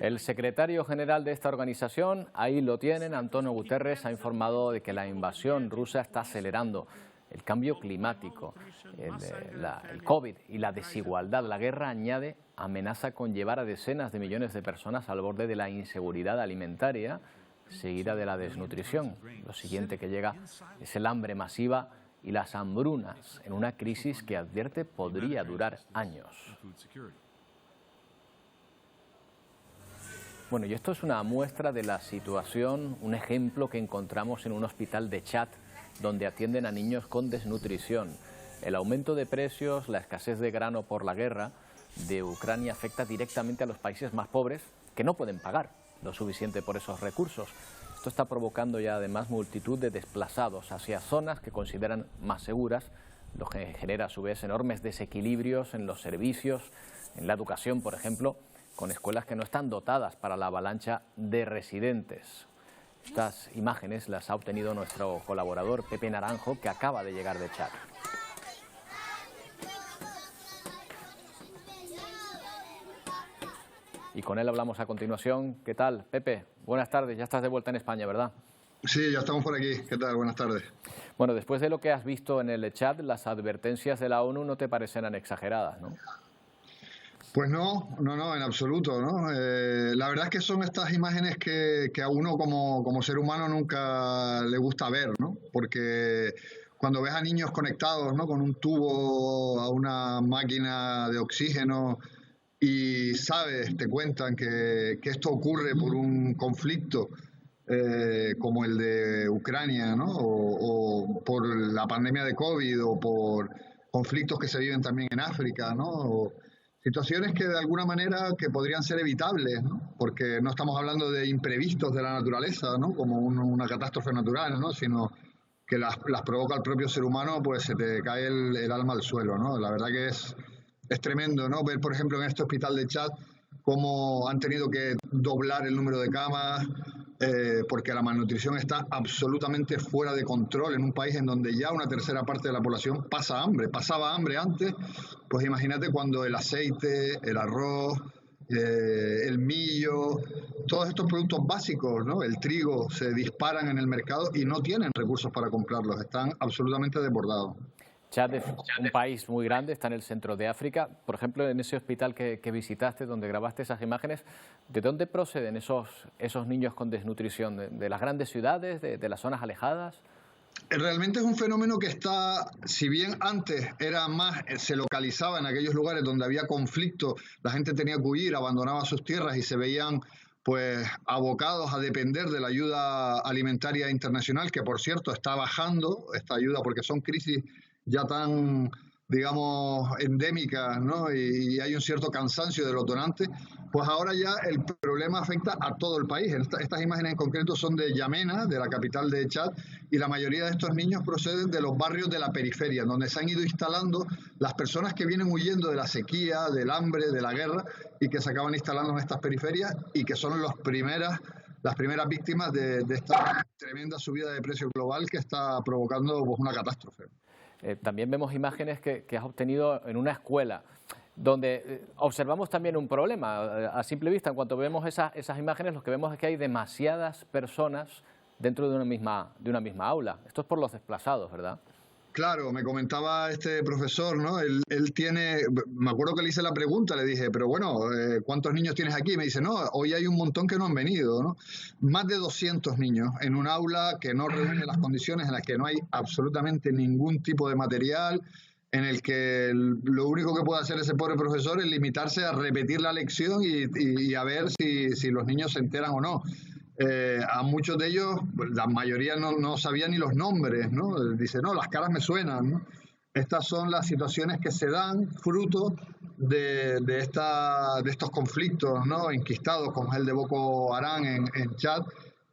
El secretario general de esta organización, ahí lo tienen, Antonio Guterres, ha informado de que la invasión rusa está acelerando el cambio climático, el COVID y la desigualdad. La guerra, añade, amenaza con llevar a decenas de millones de personas al borde de la inseguridad alimentaria, seguida de la desnutrición. Lo siguiente que llega es el hambre masiva y las hambrunas, en una crisis que, advierte, podría durar años. Bueno, y esto es una muestra de la situación, un ejemplo que encontramos en un hospital de Chad, donde atienden a niños con desnutrición. El aumento de precios, la escasez de grano por la guerra de Ucrania afecta directamente a los países más pobres, que no pueden pagar lo suficiente por esos recursos. Esto está provocando ya además multitud de desplazados hacia zonas que consideran más seguras, lo que genera a su vez enormes desequilibrios en los servicios, en la educación, por ejemplo, con escuelas que no están dotadas para la avalancha de residentes. Estas imágenes las ha obtenido nuestro colaborador Pepe Naranjo, que acaba de llegar de Chad. Y con él hablamos a continuación. ¿Qué tal, Pepe? Buenas tardes, ya estás de vuelta en España, ¿verdad? Sí, ya estamos por aquí. ¿Qué tal? Buenas tardes. Bueno, después de lo que has visto en el Chad, las advertencias de la ONU no te parecen exageradas, ¿no? Pues no, en absoluto, ¿no? La verdad es que son estas imágenes que a uno como ser humano nunca le gusta ver, ¿no? Porque cuando ves a niños conectados, ¿no?, con un tubo a una máquina de oxígeno y sabes, te cuentan que esto ocurre por un conflicto como el de Ucrania, ¿no?, o por la pandemia de COVID, o por conflictos que se viven también en África, ¿no?, o situaciones que de alguna manera que podrían ser evitables, ¿no?, porque no estamos hablando de imprevistos de la naturaleza, ¿no?, como una catástrofe natural, ¿no?, sino que las provoca el propio ser humano, pues se te cae el alma al suelo, ¿no? La verdad que es tremendo, ¿no?, ver, por ejemplo, en este hospital de Chad cómo han tenido que doblar el número de camas, porque la malnutrición está absolutamente fuera de control en un país en donde ya una tercera parte de la población pasaba hambre antes. Pues imagínate cuando el aceite, el arroz, el millo, todos estos productos básicos, ¿no?, el trigo, se disparan en el mercado y no tienen recursos para comprarlos, están absolutamente desbordados. Chad es un país muy grande, está en el centro de África. Por ejemplo, en ese hospital que visitaste, donde grabaste esas imágenes, ¿de dónde proceden esos niños con desnutrición? ¿De las grandes ciudades, de las zonas alejadas? Realmente es un fenómeno que está, si bien antes era más, se localizaba en aquellos lugares donde había conflicto, la gente tenía que huir, abandonaba sus tierras y se veían pues abocados a depender de la ayuda alimentaria internacional, que por cierto está bajando esta ayuda porque son crisis ya tan, digamos, endémicas, ¿no?, y hay un cierto cansancio de los donantes. Pues ahora ya el problema afecta a todo el país. Estas imágenes en concreto son de Yamena, de la capital de Chad, y la mayoría de estos niños proceden de los barrios de la periferia, donde se han ido instalando las personas que vienen huyendo de la sequía, del hambre, de la guerra, y que se acaban instalando en estas periferias y que son las primeras víctimas de esta tremenda subida de precio global que está provocando pues una catástrofe. También vemos imágenes que has obtenido en una escuela, donde observamos también un problema. A simple vista, en cuanto vemos esas imágenes, lo que vemos es que hay demasiadas personas dentro de una misma aula. Esto es por los desplazados, ¿verdad? Claro, me comentaba este profesor, ¿no? Él tiene, me acuerdo que le hice la pregunta, le dije, pero bueno, ¿cuántos niños tienes aquí? Y me dice, no, hoy hay un montón que no han venido, ¿no? Más de 200 niños en un aula que no reúne las condiciones, en las que no hay absolutamente ningún tipo de material, en el que lo único que puede hacer ese pobre profesor es limitarse a repetir la lección y a ver si los niños se enteran o no. A muchos de ellos, la mayoría no sabía ni los nombres, ¿no? Dice, no, las caras me suenan, ¿no? Estas son las situaciones que se dan fruto de estos conflictos, ¿no?, enquistados, como es el de Boko Haram en Chad,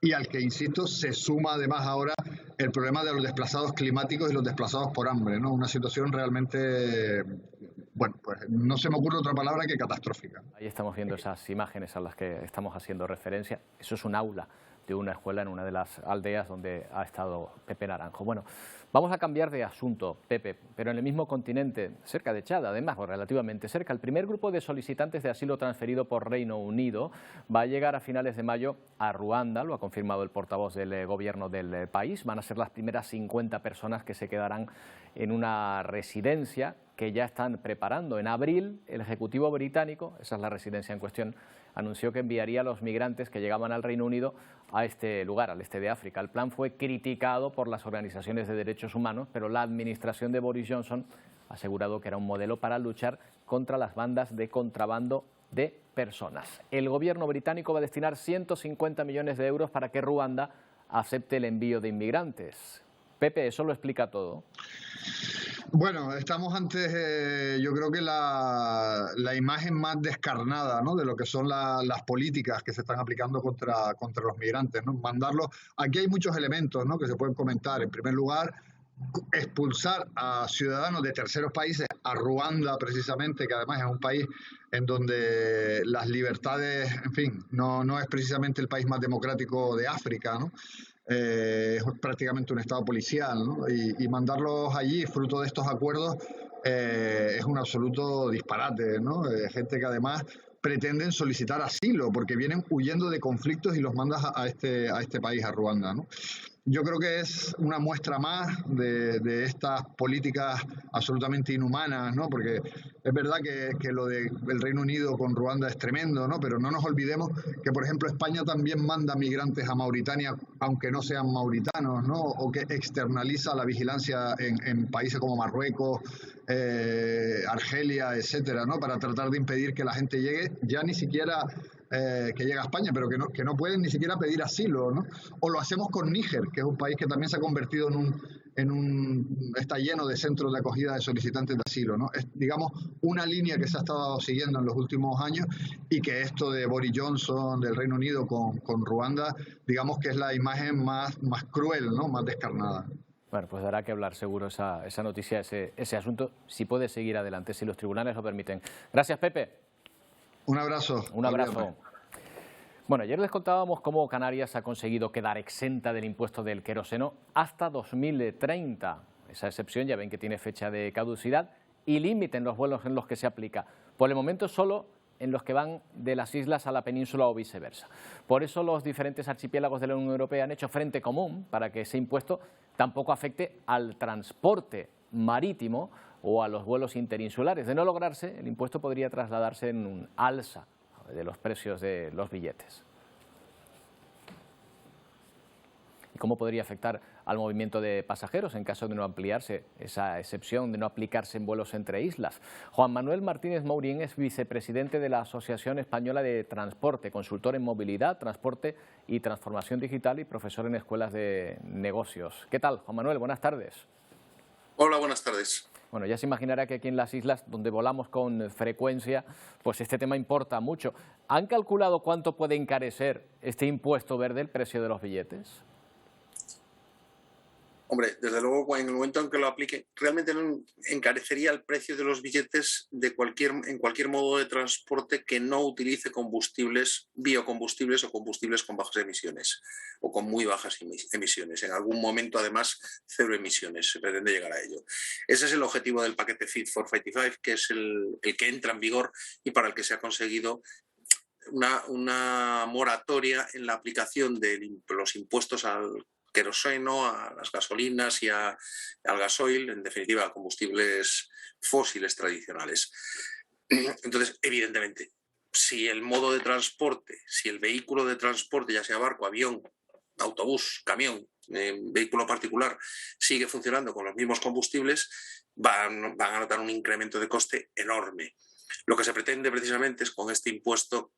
y al que, insisto, se suma además ahora el problema de los desplazados climáticos y los desplazados por hambre, ¿no? Una situación realmente, bueno, pues no se me ocurre otra palabra que catastrófica. Ahí estamos viendo esas imágenes a las que estamos haciendo referencia. Eso es un aula de una escuela en una de las aldeas donde ha estado Pepe Naranjo. Bueno, vamos a cambiar de asunto, Pepe, pero en el mismo continente, cerca de Chad, además, o relativamente cerca. El primer grupo de solicitantes de asilo transferido por Reino Unido va a llegar a finales de mayo a Ruanda, lo ha confirmado el portavoz del gobierno del país. Van a ser las primeras 50 personas que se quedarán en una residencia que ya están preparando. En abril, el Ejecutivo británico, esa es la residencia en cuestión, anunció que enviaría a los migrantes que llegaban al Reino Unido a este lugar, al este de África. El plan fue criticado por las organizaciones de derechos humanos, pero la administración de Boris Johnson ha asegurado que era un modelo para luchar contra las bandas de contrabando de personas. El gobierno británico va a destinar 150 millones de euros para que Ruanda acepte el envío de inmigrantes. Pepe, ¿eso lo explica todo? Bueno, estamos ante, yo creo que la imagen más descarnada, ¿no?, de lo que son las políticas que se están aplicando contra los migrantes, ¿no? Mandarlos. Aquí hay muchos elementos, ¿no?, que se pueden comentar. En primer lugar, expulsar a ciudadanos de terceros países a Ruanda, precisamente, que además es un país en donde las libertades, en fin, no es precisamente el país más democrático de África, ¿no? Es prácticamente un estado policial, ¿no? Y mandarlos allí, fruto de estos acuerdos, es un absoluto disparate, ¿no? Gente que además pretenden solicitar asilo porque vienen huyendo de conflictos y los mandas a este país, a Ruanda, ¿no? Yo creo que es una muestra más de estas políticas absolutamente inhumanas, ¿no? Porque es verdad que lo del Reino Unido con Ruanda es tremendo, ¿no? Pero no nos olvidemos que, por ejemplo, España también manda migrantes a Mauritania, aunque no sean mauritanos, ¿no? O que externaliza la vigilancia en países como Marruecos, Argelia, etcétera, ¿no? Para tratar de impedir que la gente llegue, ya ni siquiera que llega a España, pero que no pueden ni siquiera pedir asilo, ¿no? O lo hacemos con Níger, que es un país que también se ha convertido está lleno de centros de acogida de solicitantes de asilo, ¿no? Es, digamos, una línea que se ha estado siguiendo en los últimos años, y que esto de Boris Johnson, del Reino Unido con Ruanda, digamos que es la imagen más cruel, ¿no?, más descarnada. Bueno, pues dará que hablar seguro esa noticia, ese asunto, si puede seguir adelante, si los tribunales lo permiten. Gracias, Pepe. Un abrazo. Un abrazo. Bueno, ayer les contábamos cómo Canarias ha conseguido quedar exenta del impuesto del queroseno hasta 2030. Esa excepción ya ven que tiene fecha de caducidad y límite en los vuelos en los que se aplica. Por el momento solo en los que van de las islas a la península o viceversa. Por eso los diferentes archipiélagos de la Unión Europea han hecho frente común para que ese impuesto tampoco afecte al transporte marítimo o a los vuelos interinsulares. De no lograrse, el impuesto podría trasladarse en un alza de los precios de los billetes. ¿Y cómo podría afectar al movimiento de pasajeros en caso de no ampliarse esa excepción, de no aplicarse en vuelos entre islas? Juan Manuel Martínez Mourín es vicepresidente de la Asociación Española de Transporte, consultor en movilidad, transporte y transformación digital y profesor en escuelas de negocios. ¿Qué tal, Juan Manuel? Buenas tardes. Hola, buenas tardes. Bueno, ya se imaginará que aquí en las islas, donde volamos con frecuencia, pues este tema importa mucho. ¿Han calculado cuánto puede encarecer este impuesto verde el precio de los billetes? Hombre, desde luego, en el momento en que lo aplique, realmente no encarecería el precio de los billetes en cualquier modo de transporte que no utilice combustibles, biocombustibles o combustibles con bajas emisiones o con muy bajas emisiones. En algún momento, además, cero emisiones. Se pretende llegar a ello. Ese es el objetivo del paquete Fit for 55, que es el que entra en vigor y para el que se ha conseguido una moratoria en la aplicación de los impuestos al queroseno, a las gasolinas y al gasoil, en definitiva a combustibles fósiles tradicionales. Entonces, evidentemente, si el modo de transporte, si el vehículo de transporte, ya sea barco, avión, autobús, camión, vehículo particular, sigue funcionando con los mismos combustibles, van a notar un incremento de coste enorme. Lo que se pretende precisamente es, con este impuesto,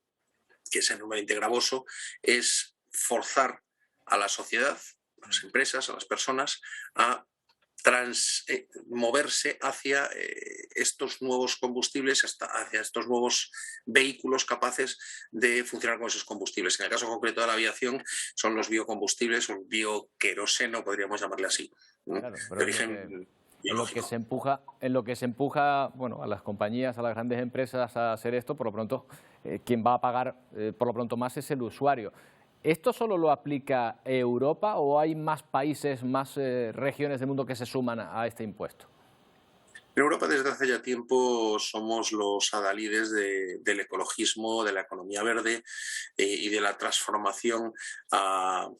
que es enormemente gravoso, es forzar a la sociedad, a las empresas, a las personas, a moverse hacia estos nuevos combustibles, hacia estos nuevos vehículos capaces de funcionar con esos combustibles. En el caso concreto de la aviación son los biocombustibles o el bioqueroseno, podríamos llamarle así, claro, de origen biológico. En lo que se empuja, bueno, a las compañías, a las grandes empresas a hacer esto, por lo pronto, quien va a pagar por lo pronto más es el usuario. ¿Esto solo lo aplica Europa o hay más países, más regiones del mundo que se suman a este impuesto? En Europa desde hace ya tiempo somos los adalides del ecologismo, de la economía verde y de la transformación a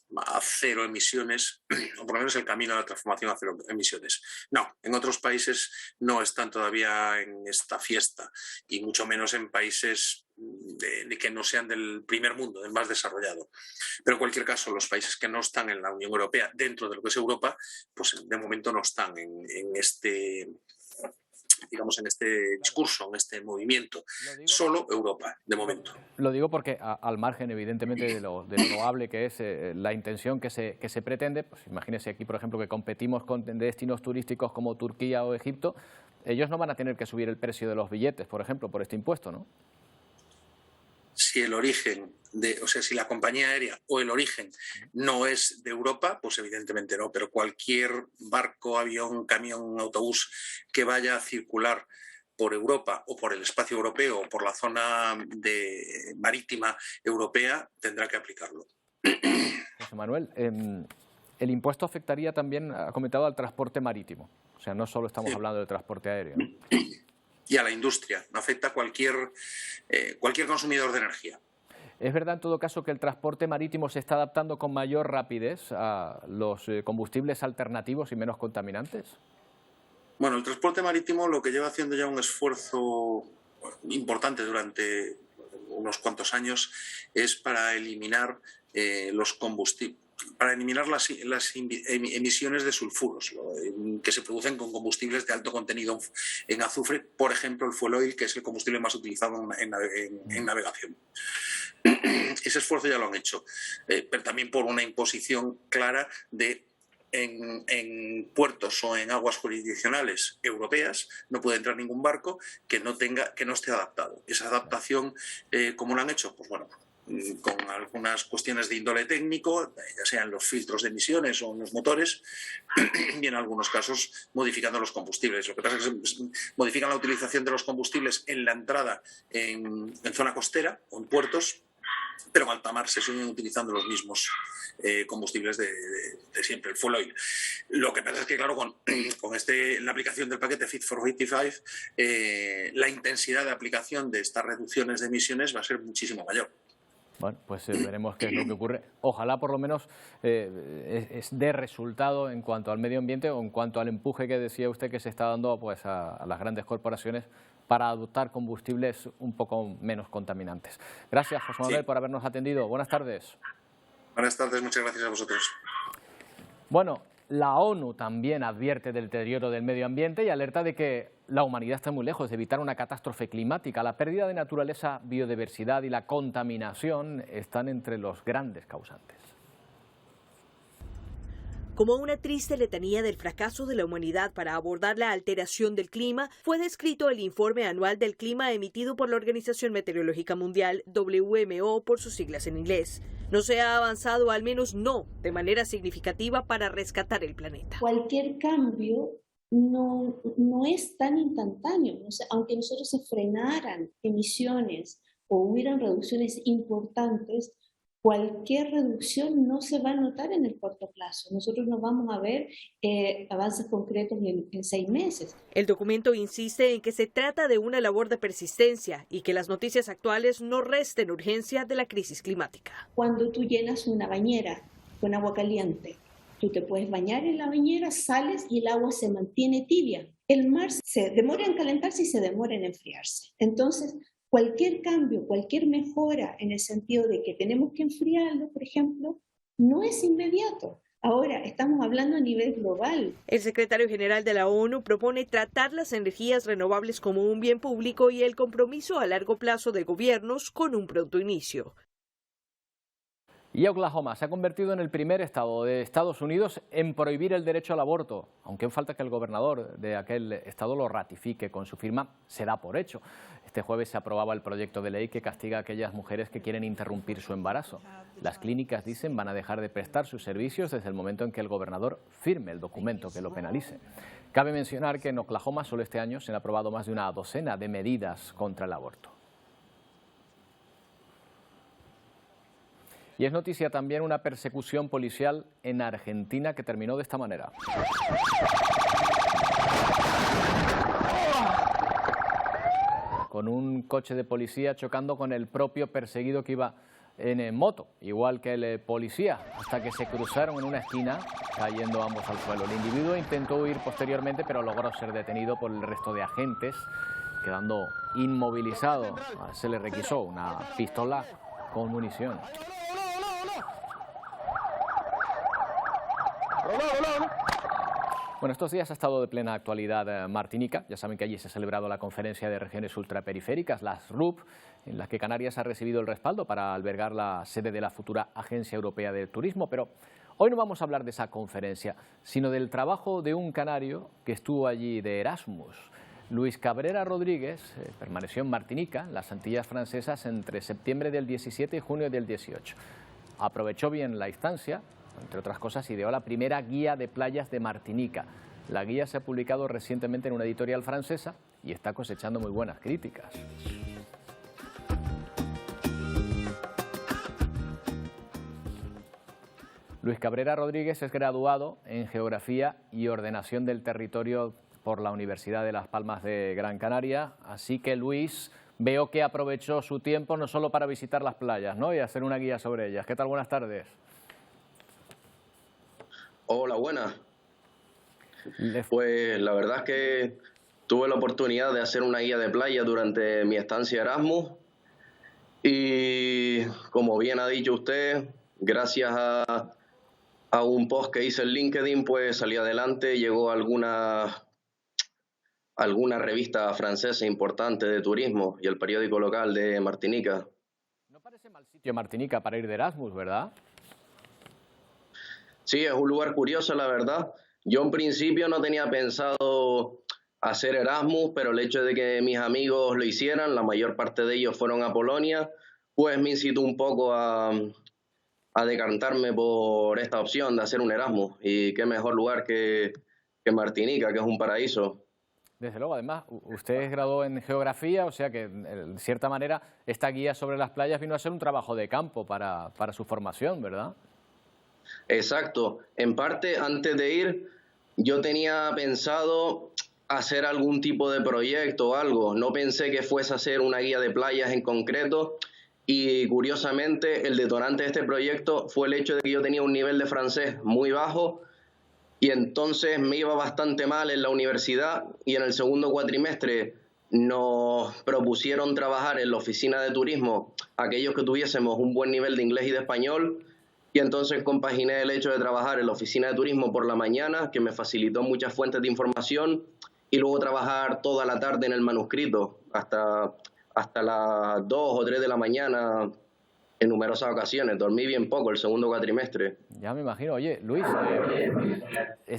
cero emisiones, o por lo menos el camino a la transformación a cero emisiones. No, en otros países no están todavía en esta fiesta y mucho menos en países que no sean del primer mundo, del más desarrollado. Pero en cualquier caso, los países que no están en la Unión Europea, dentro de lo que es Europa, pues de momento no están en este discurso, en este movimiento. Solo Europa, de momento. Lo digo porque al margen, evidentemente, de lo loable que es la intención que se pretende, pues imagínese aquí, por ejemplo, que competimos con destinos turísticos como Turquía o Egipto, ellos no van a tener que subir el precio de los billetes, por ejemplo, por este impuesto, ¿no? Si el origen, si la compañía aérea o el origen no es de Europa, pues evidentemente no, pero cualquier barco, avión, camión, autobús que vaya a circular por Europa o por el espacio europeo o por la zona marítima europea tendrá que aplicarlo. José Manuel, el impuesto afectaría también, ha comentado, al transporte marítimo, o sea, no solo estamos hablando del transporte aéreo, ¿no? Y a la industria, afecta a cualquier consumidor de energía. ¿Es verdad en todo caso que el transporte marítimo se está adaptando con mayor rapidez a los combustibles alternativos y menos contaminantes? Bueno, el transporte marítimo lo que lleva haciendo ya un esfuerzo importante durante unos cuantos años es para eliminar los combustibles, para eliminar las emisiones de sulfuros que se producen con combustibles de alto contenido en azufre, por ejemplo el fuel oil, que es el combustible más utilizado en navegación. Ese esfuerzo ya lo han hecho, pero también por una imposición clara de en puertos o en aguas jurisdiccionales europeas no puede entrar ningún barco que no esté adaptado. Esa adaptación, ¿cómo lo han hecho? Pues bueno, con algunas cuestiones de índole técnico, ya sean los filtros de emisiones o los motores, y en algunos casos modificando los combustibles. Lo que pasa es que modifican la utilización de los combustibles en la entrada en zona costera o en puertos, pero en alta mar se siguen utilizando los mismos combustibles de siempre, el fuel oil. Lo que pasa es que, claro, con la aplicación del paquete Fit for 55, la intensidad de aplicación de estas reducciones de emisiones va a ser muchísimo mayor. Bueno, pues veremos qué es lo que ocurre. Ojalá por lo menos dé resultado en cuanto al medio ambiente o en cuanto al empuje que decía usted que se está dando pues, a las grandes corporaciones para adoptar combustibles un poco menos contaminantes. Gracias, José Manuel, por habernos atendido. Buenas tardes. Buenas tardes, muchas gracias a vosotros. Bueno, la ONU también advierte del deterioro del medio ambiente y alerta de que la humanidad está muy lejos de evitar una catástrofe climática. La pérdida de naturaleza, biodiversidad y la contaminación están entre los grandes causantes. Como una triste letanía del fracaso de la humanidad para abordar la alteración del clima, fue descrito el informe anual del clima emitido por la Organización Meteorológica Mundial, WMO por sus siglas en inglés. No se ha avanzado, al menos no de manera significativa, para rescatar el planeta. Cualquier cambio no es tan instantáneo. O sea, aunque nosotros se frenaran emisiones o hubieran reducciones importantes, cualquier reducción no se va a notar en el corto plazo. Nosotros no vamos a ver avances concretos en 6 meses. El documento insiste en que se trata de una labor de persistencia y que las noticias actuales no resten urgencia de la crisis climática. Cuando tú llenas una bañera con agua caliente, tú te puedes bañar en la bañera, sales y el agua se mantiene tibia. El mar se demora en calentarse y se demora en enfriarse. Entonces, cualquier cambio, cualquier mejora en el sentido de que tenemos que enfriarlo, por ejemplo, no es inmediato. Ahora estamos hablando a nivel global. El secretario general de la ONU propone tratar las energías renovables como un bien público y el compromiso a largo plazo de gobiernos con un pronto inicio. Y Oklahoma se ha convertido en el primer estado de Estados Unidos en prohibir el derecho al aborto, aunque falta que el gobernador de aquel estado lo ratifique con su firma, se da por hecho. Este jueves se aprobaba el proyecto de ley que castiga a aquellas mujeres que quieren interrumpir su embarazo. Las clínicas, dicen, van a dejar de prestar sus servicios desde el momento en que el gobernador firme el documento que lo penalice. Cabe mencionar que en Oklahoma solo este año se han aprobado más de una docena de medidas contra el aborto. Y es noticia también una persecución policial en Argentina que terminó de esta manera. Con un coche de policía chocando con el propio perseguido que iba en moto, igual que el policía, hasta que se cruzaron en una esquina, cayendo ambos al suelo. El individuo intentó huir posteriormente, pero logró ser detenido por el resto de agentes, quedando inmovilizado. Se le requisó una pistola con munición. Bueno, estos días ha estado de plena actualidad Martinica. Ya saben que allí se ha celebrado la conferencia de regiones ultraperiféricas, las RUP, en las que Canarias ha recibido el respaldo para albergar la sede de la futura Agencia Europea de Turismo. Pero hoy no vamos a hablar de esa conferencia, sino del trabajo de un canario que estuvo allí de Erasmus. Luis Cabrera Rodríguez permaneció en Martinica, en las Antillas Francesas, entre septiembre del 17 y junio del 18. Aprovechó bien la instancia. Entre otras cosas, ideó la primera guía de playas de Martinica. La guía se ha publicado recientemente en una editorial francesa y está cosechando muy buenas críticas. Luis Cabrera Rodríguez es graduado en Geografía y Ordenación del Territorio por la Universidad de Las Palmas de Gran Canaria. Así que Luis, veo que aprovechó su tiempo no solo para visitar las playas, ¿no?, y hacer una guía sobre ellas. ¿Qué tal? Buenas tardes. Hola, buenas. Pues la verdad es que tuve la oportunidad de hacer una guía de playa durante mi estancia Erasmus y, como bien ha dicho usted, gracias a un post que hice en LinkedIn, pues salí adelante, llegó alguna revista francesa importante de turismo y el periódico local de Martinica. No parece mal sitio Martinica para ir de Erasmus, ¿verdad? Sí, es un lugar curioso, la verdad. Yo en principio no tenía pensado hacer Erasmus, pero el hecho de que mis amigos lo hicieran, la mayor parte de ellos fueron a Polonia, pues me incitó un poco a decantarme por esta opción de hacer un Erasmus. Y qué mejor lugar que Martinica, que es un paraíso. Desde luego, además, usted es graduado en Geografía, o sea que, de cierta manera, esta guía sobre las playas vino a ser un trabajo de campo para su formación, ¿verdad? Exacto. En parte, antes de ir, yo tenía pensado hacer algún tipo de proyecto o algo. No pensé que fuese a hacer una guía de playas en concreto y, curiosamente, el detonante de este proyecto fue el hecho de que yo tenía un nivel de francés muy bajo y entonces me iba bastante mal en la universidad y en el segundo cuatrimestre nos propusieron trabajar en la oficina de turismo aquellos que tuviésemos un buen nivel de inglés y de español. Y entonces compaginé el hecho de trabajar en la oficina de turismo por la mañana, que me facilitó muchas fuentes de información, y luego trabajar toda la tarde en el manuscrito, hasta las 2 o 3 de la mañana en numerosas ocasiones. Dormí bien poco el segundo cuatrimestre. Ya me imagino. Oye, Luis,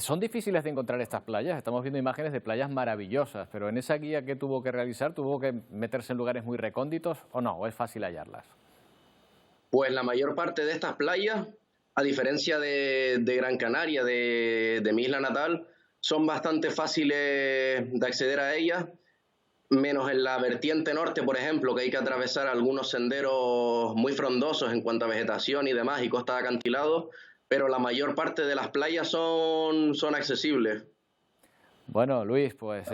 ¿son difíciles de encontrar estas playas? Estamos viendo imágenes de playas maravillosas, pero en esa guía que tuvo que realizar, ¿tuvo que meterse en lugares muy recónditos o no? ¿O es fácil hallarlas? Pues la mayor parte de estas playas, a diferencia de Gran Canaria, de mi isla natal, son bastante fáciles de acceder a ellas, menos en la vertiente norte, por ejemplo, que hay que atravesar algunos senderos muy frondosos en cuanto a vegetación y demás, y costas de acantilados, pero la mayor parte de las playas son accesibles. Bueno, Luis, pues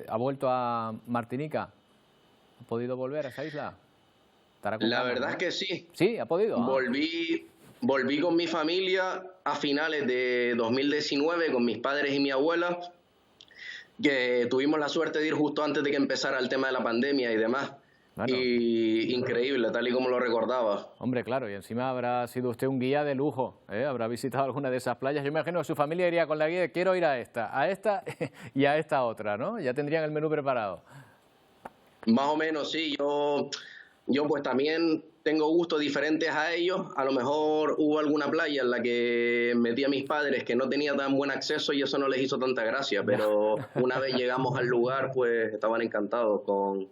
¿ha vuelto a Martinica? ¿Ha podido volver a esa isla? La verdad es que sí. Sí, ha podido. Volví con mi familia a finales de 2019 con mis padres y mi abuela, que tuvimos la suerte de ir justo antes de que empezara el tema de la pandemia y demás. Bueno. Y increíble, tal y como lo recordaba. Hombre, claro, y encima habrá sido usted un guía de lujo, ¿eh? Habrá visitado alguna de esas playas. Yo me imagino que su familia iría con la guía, quiero ir a esta y a esta otra, ¿no? Ya tendrían el menú preparado. Más o menos, sí. Yo pues también tengo gustos diferentes a ellos. A lo mejor hubo alguna playa en la que metí a mis padres que no tenía tan buen acceso y eso no les hizo tanta gracia, pero una vez llegamos al lugar, pues estaban encantados con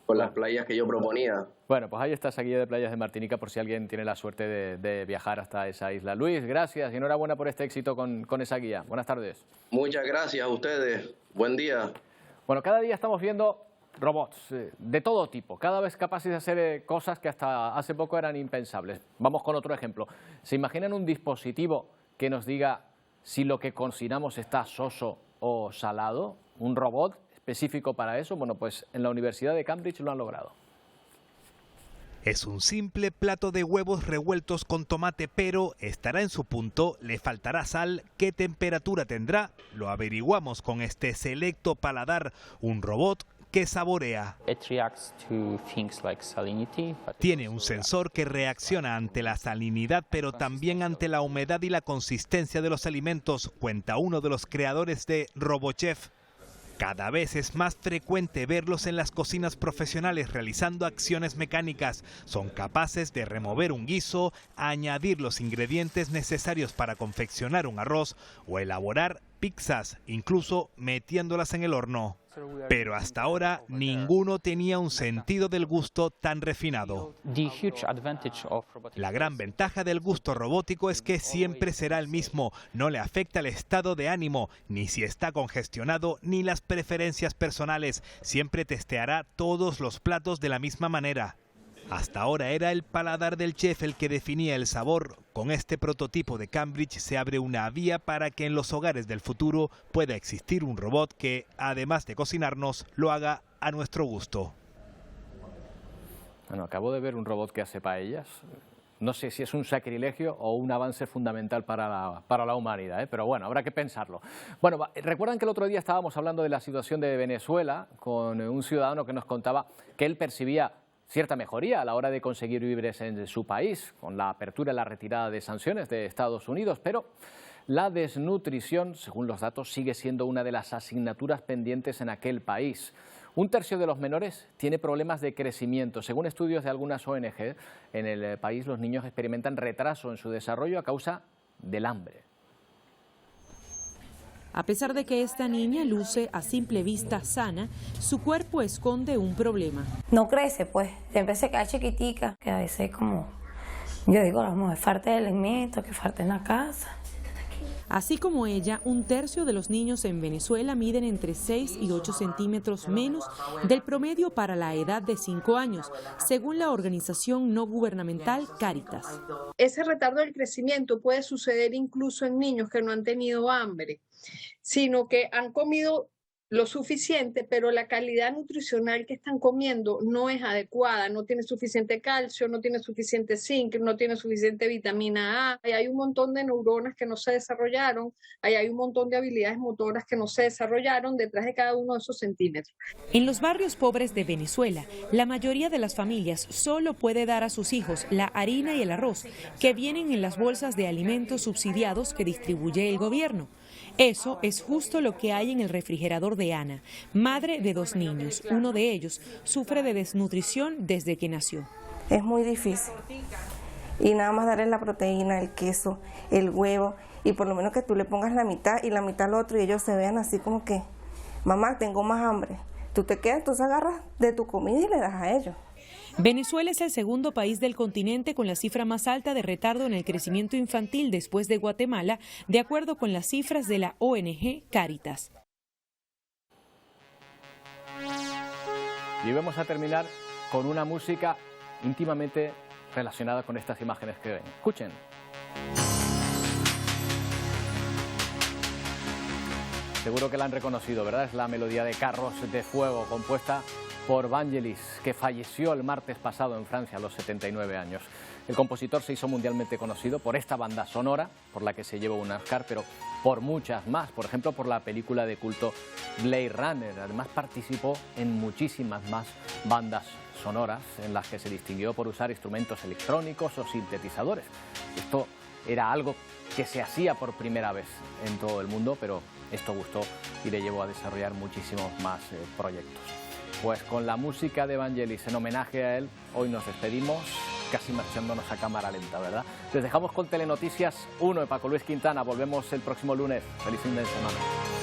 las playas que yo proponía. Bueno, pues ahí está esa guía de playas de Martinica por si alguien tiene la suerte de viajar hasta esa isla. Luis, gracias y enhorabuena por este éxito con esa guía. Buenas tardes. Muchas gracias a ustedes. Buen día. Bueno, cada día estamos viendo robots de todo tipo, cada vez capaces de hacer cosas que hasta hace poco eran impensables. Vamos con otro ejemplo. ¿Se imaginan un dispositivo que nos diga si lo que cocinamos está soso o salado? ¿Un robot específico para eso? Bueno, pues en la Universidad de Cambridge lo han logrado. Es un simple plato de huevos revueltos con tomate, pero estará en su punto, le faltará sal, ¿qué temperatura tendrá? Lo averiguamos con este selecto paladar, un robot que saborea. Tiene un sensor que reacciona ante la salinidad, pero también ante la humedad y la consistencia de los alimentos, cuenta uno de los creadores de RoboChef. Cada vez es más frecuente verlos en las cocinas profesionales realizando acciones mecánicas. Son capaces de remover un guiso, añadir los ingredientes necesarios para confeccionar un arroz o elaborar pizzas, incluso metiéndolas en el horno. Pero hasta ahora ninguno tenía un sentido del gusto tan refinado. La gran ventaja del gusto robótico es que siempre será el mismo, no le afecta el estado de ánimo, ni si está congestionado, ni las preferencias personales. Siempre testeará todos los platos de la misma manera. Hasta ahora era el paladar del chef el que definía el sabor. Con este prototipo de Cambridge se abre una vía para que en los hogares del futuro pueda existir un robot que, además de cocinarnos, lo haga a nuestro gusto. Bueno, acabo de ver un robot que hace paellas. No sé si es un sacrilegio o un avance fundamental para la humanidad, pero bueno, habrá que pensarlo. Bueno, recuerdan que el otro día estábamos hablando de la situación de Venezuela con un ciudadano que nos contaba que él percibía cierta mejoría a la hora de conseguir víveres en su país, con la apertura y la retirada de sanciones de Estados Unidos, pero la desnutrición, según los datos, sigue siendo una de las asignaturas pendientes en aquel país. Un tercio de los menores tiene problemas de crecimiento. Según estudios de algunas ONG, en el país los niños experimentan retraso en su desarrollo a causa del hambre. A pesar de que esta niña luce a simple vista sana, su cuerpo esconde un problema. No crece, pues. Siempre se queda chiquitica, que a veces como, yo digo, vamos, es falta de alimento, que falta en la casa. Así como ella, un tercio de los niños en Venezuela miden entre 6 y 8 centímetros menos del promedio para la edad de 5 años, según la organización no gubernamental Cáritas. Ese retardo del crecimiento puede suceder incluso en niños que no han tenido hambre, sino que han comido lo suficiente, pero la calidad nutricional que están comiendo no es adecuada, no tiene suficiente calcio, no tiene suficiente zinc, no tiene suficiente vitamina A. Ahí hay un montón de neuronas que no se desarrollaron, ahí hay un montón de habilidades motoras que no se desarrollaron detrás de cada uno de esos centímetros. En los barrios pobres de Venezuela, la mayoría de las familias solo puede dar a sus hijos la harina y el arroz que vienen en las bolsas de alimentos subsidiados que distribuye el gobierno. Eso es justo lo que hay en el refrigerador de Ana, madre de 2 niños. Uno de ellos sufre de desnutrición desde que nació. Es muy difícil. Y nada más darle la proteína, el queso, el huevo, y por lo menos que tú le pongas la mitad y la mitad al otro y ellos se vean así como que, mamá, tengo más hambre. Tú te quedas, tú se agarras de tu comida y le das a ellos. Venezuela es el segundo país del continente con la cifra más alta de retardo en el crecimiento infantil después de Guatemala, de acuerdo con las cifras de la ONG Cáritas. Y vamos a terminar con una música íntimamente relacionada con estas imágenes que ven. Escuchen. Seguro que la han reconocido, ¿verdad? Es la melodía de Carros de Fuego, compuesta por Vangelis, que falleció el martes pasado en Francia a los 79 años. El compositor se hizo mundialmente conocido por esta banda sonora, por la que se llevó un Oscar, pero por muchas más, por ejemplo por la película de culto Blade Runner. Además participó en muchísimas más bandas sonoras en las que se distinguió por usar instrumentos electrónicos o sintetizadores. Esto era algo que se hacía por primera vez en todo el mundo, pero esto gustó y le llevó a desarrollar muchísimos más proyectos. Pues con la música de Vangelis en homenaje a él, hoy nos despedimos. casi marchándonos a cámara lenta, ¿verdad? Les dejamos con Telenoticias 1 de Paco Luis Quintana. Volvemos el próximo lunes. Feliz fin de semana.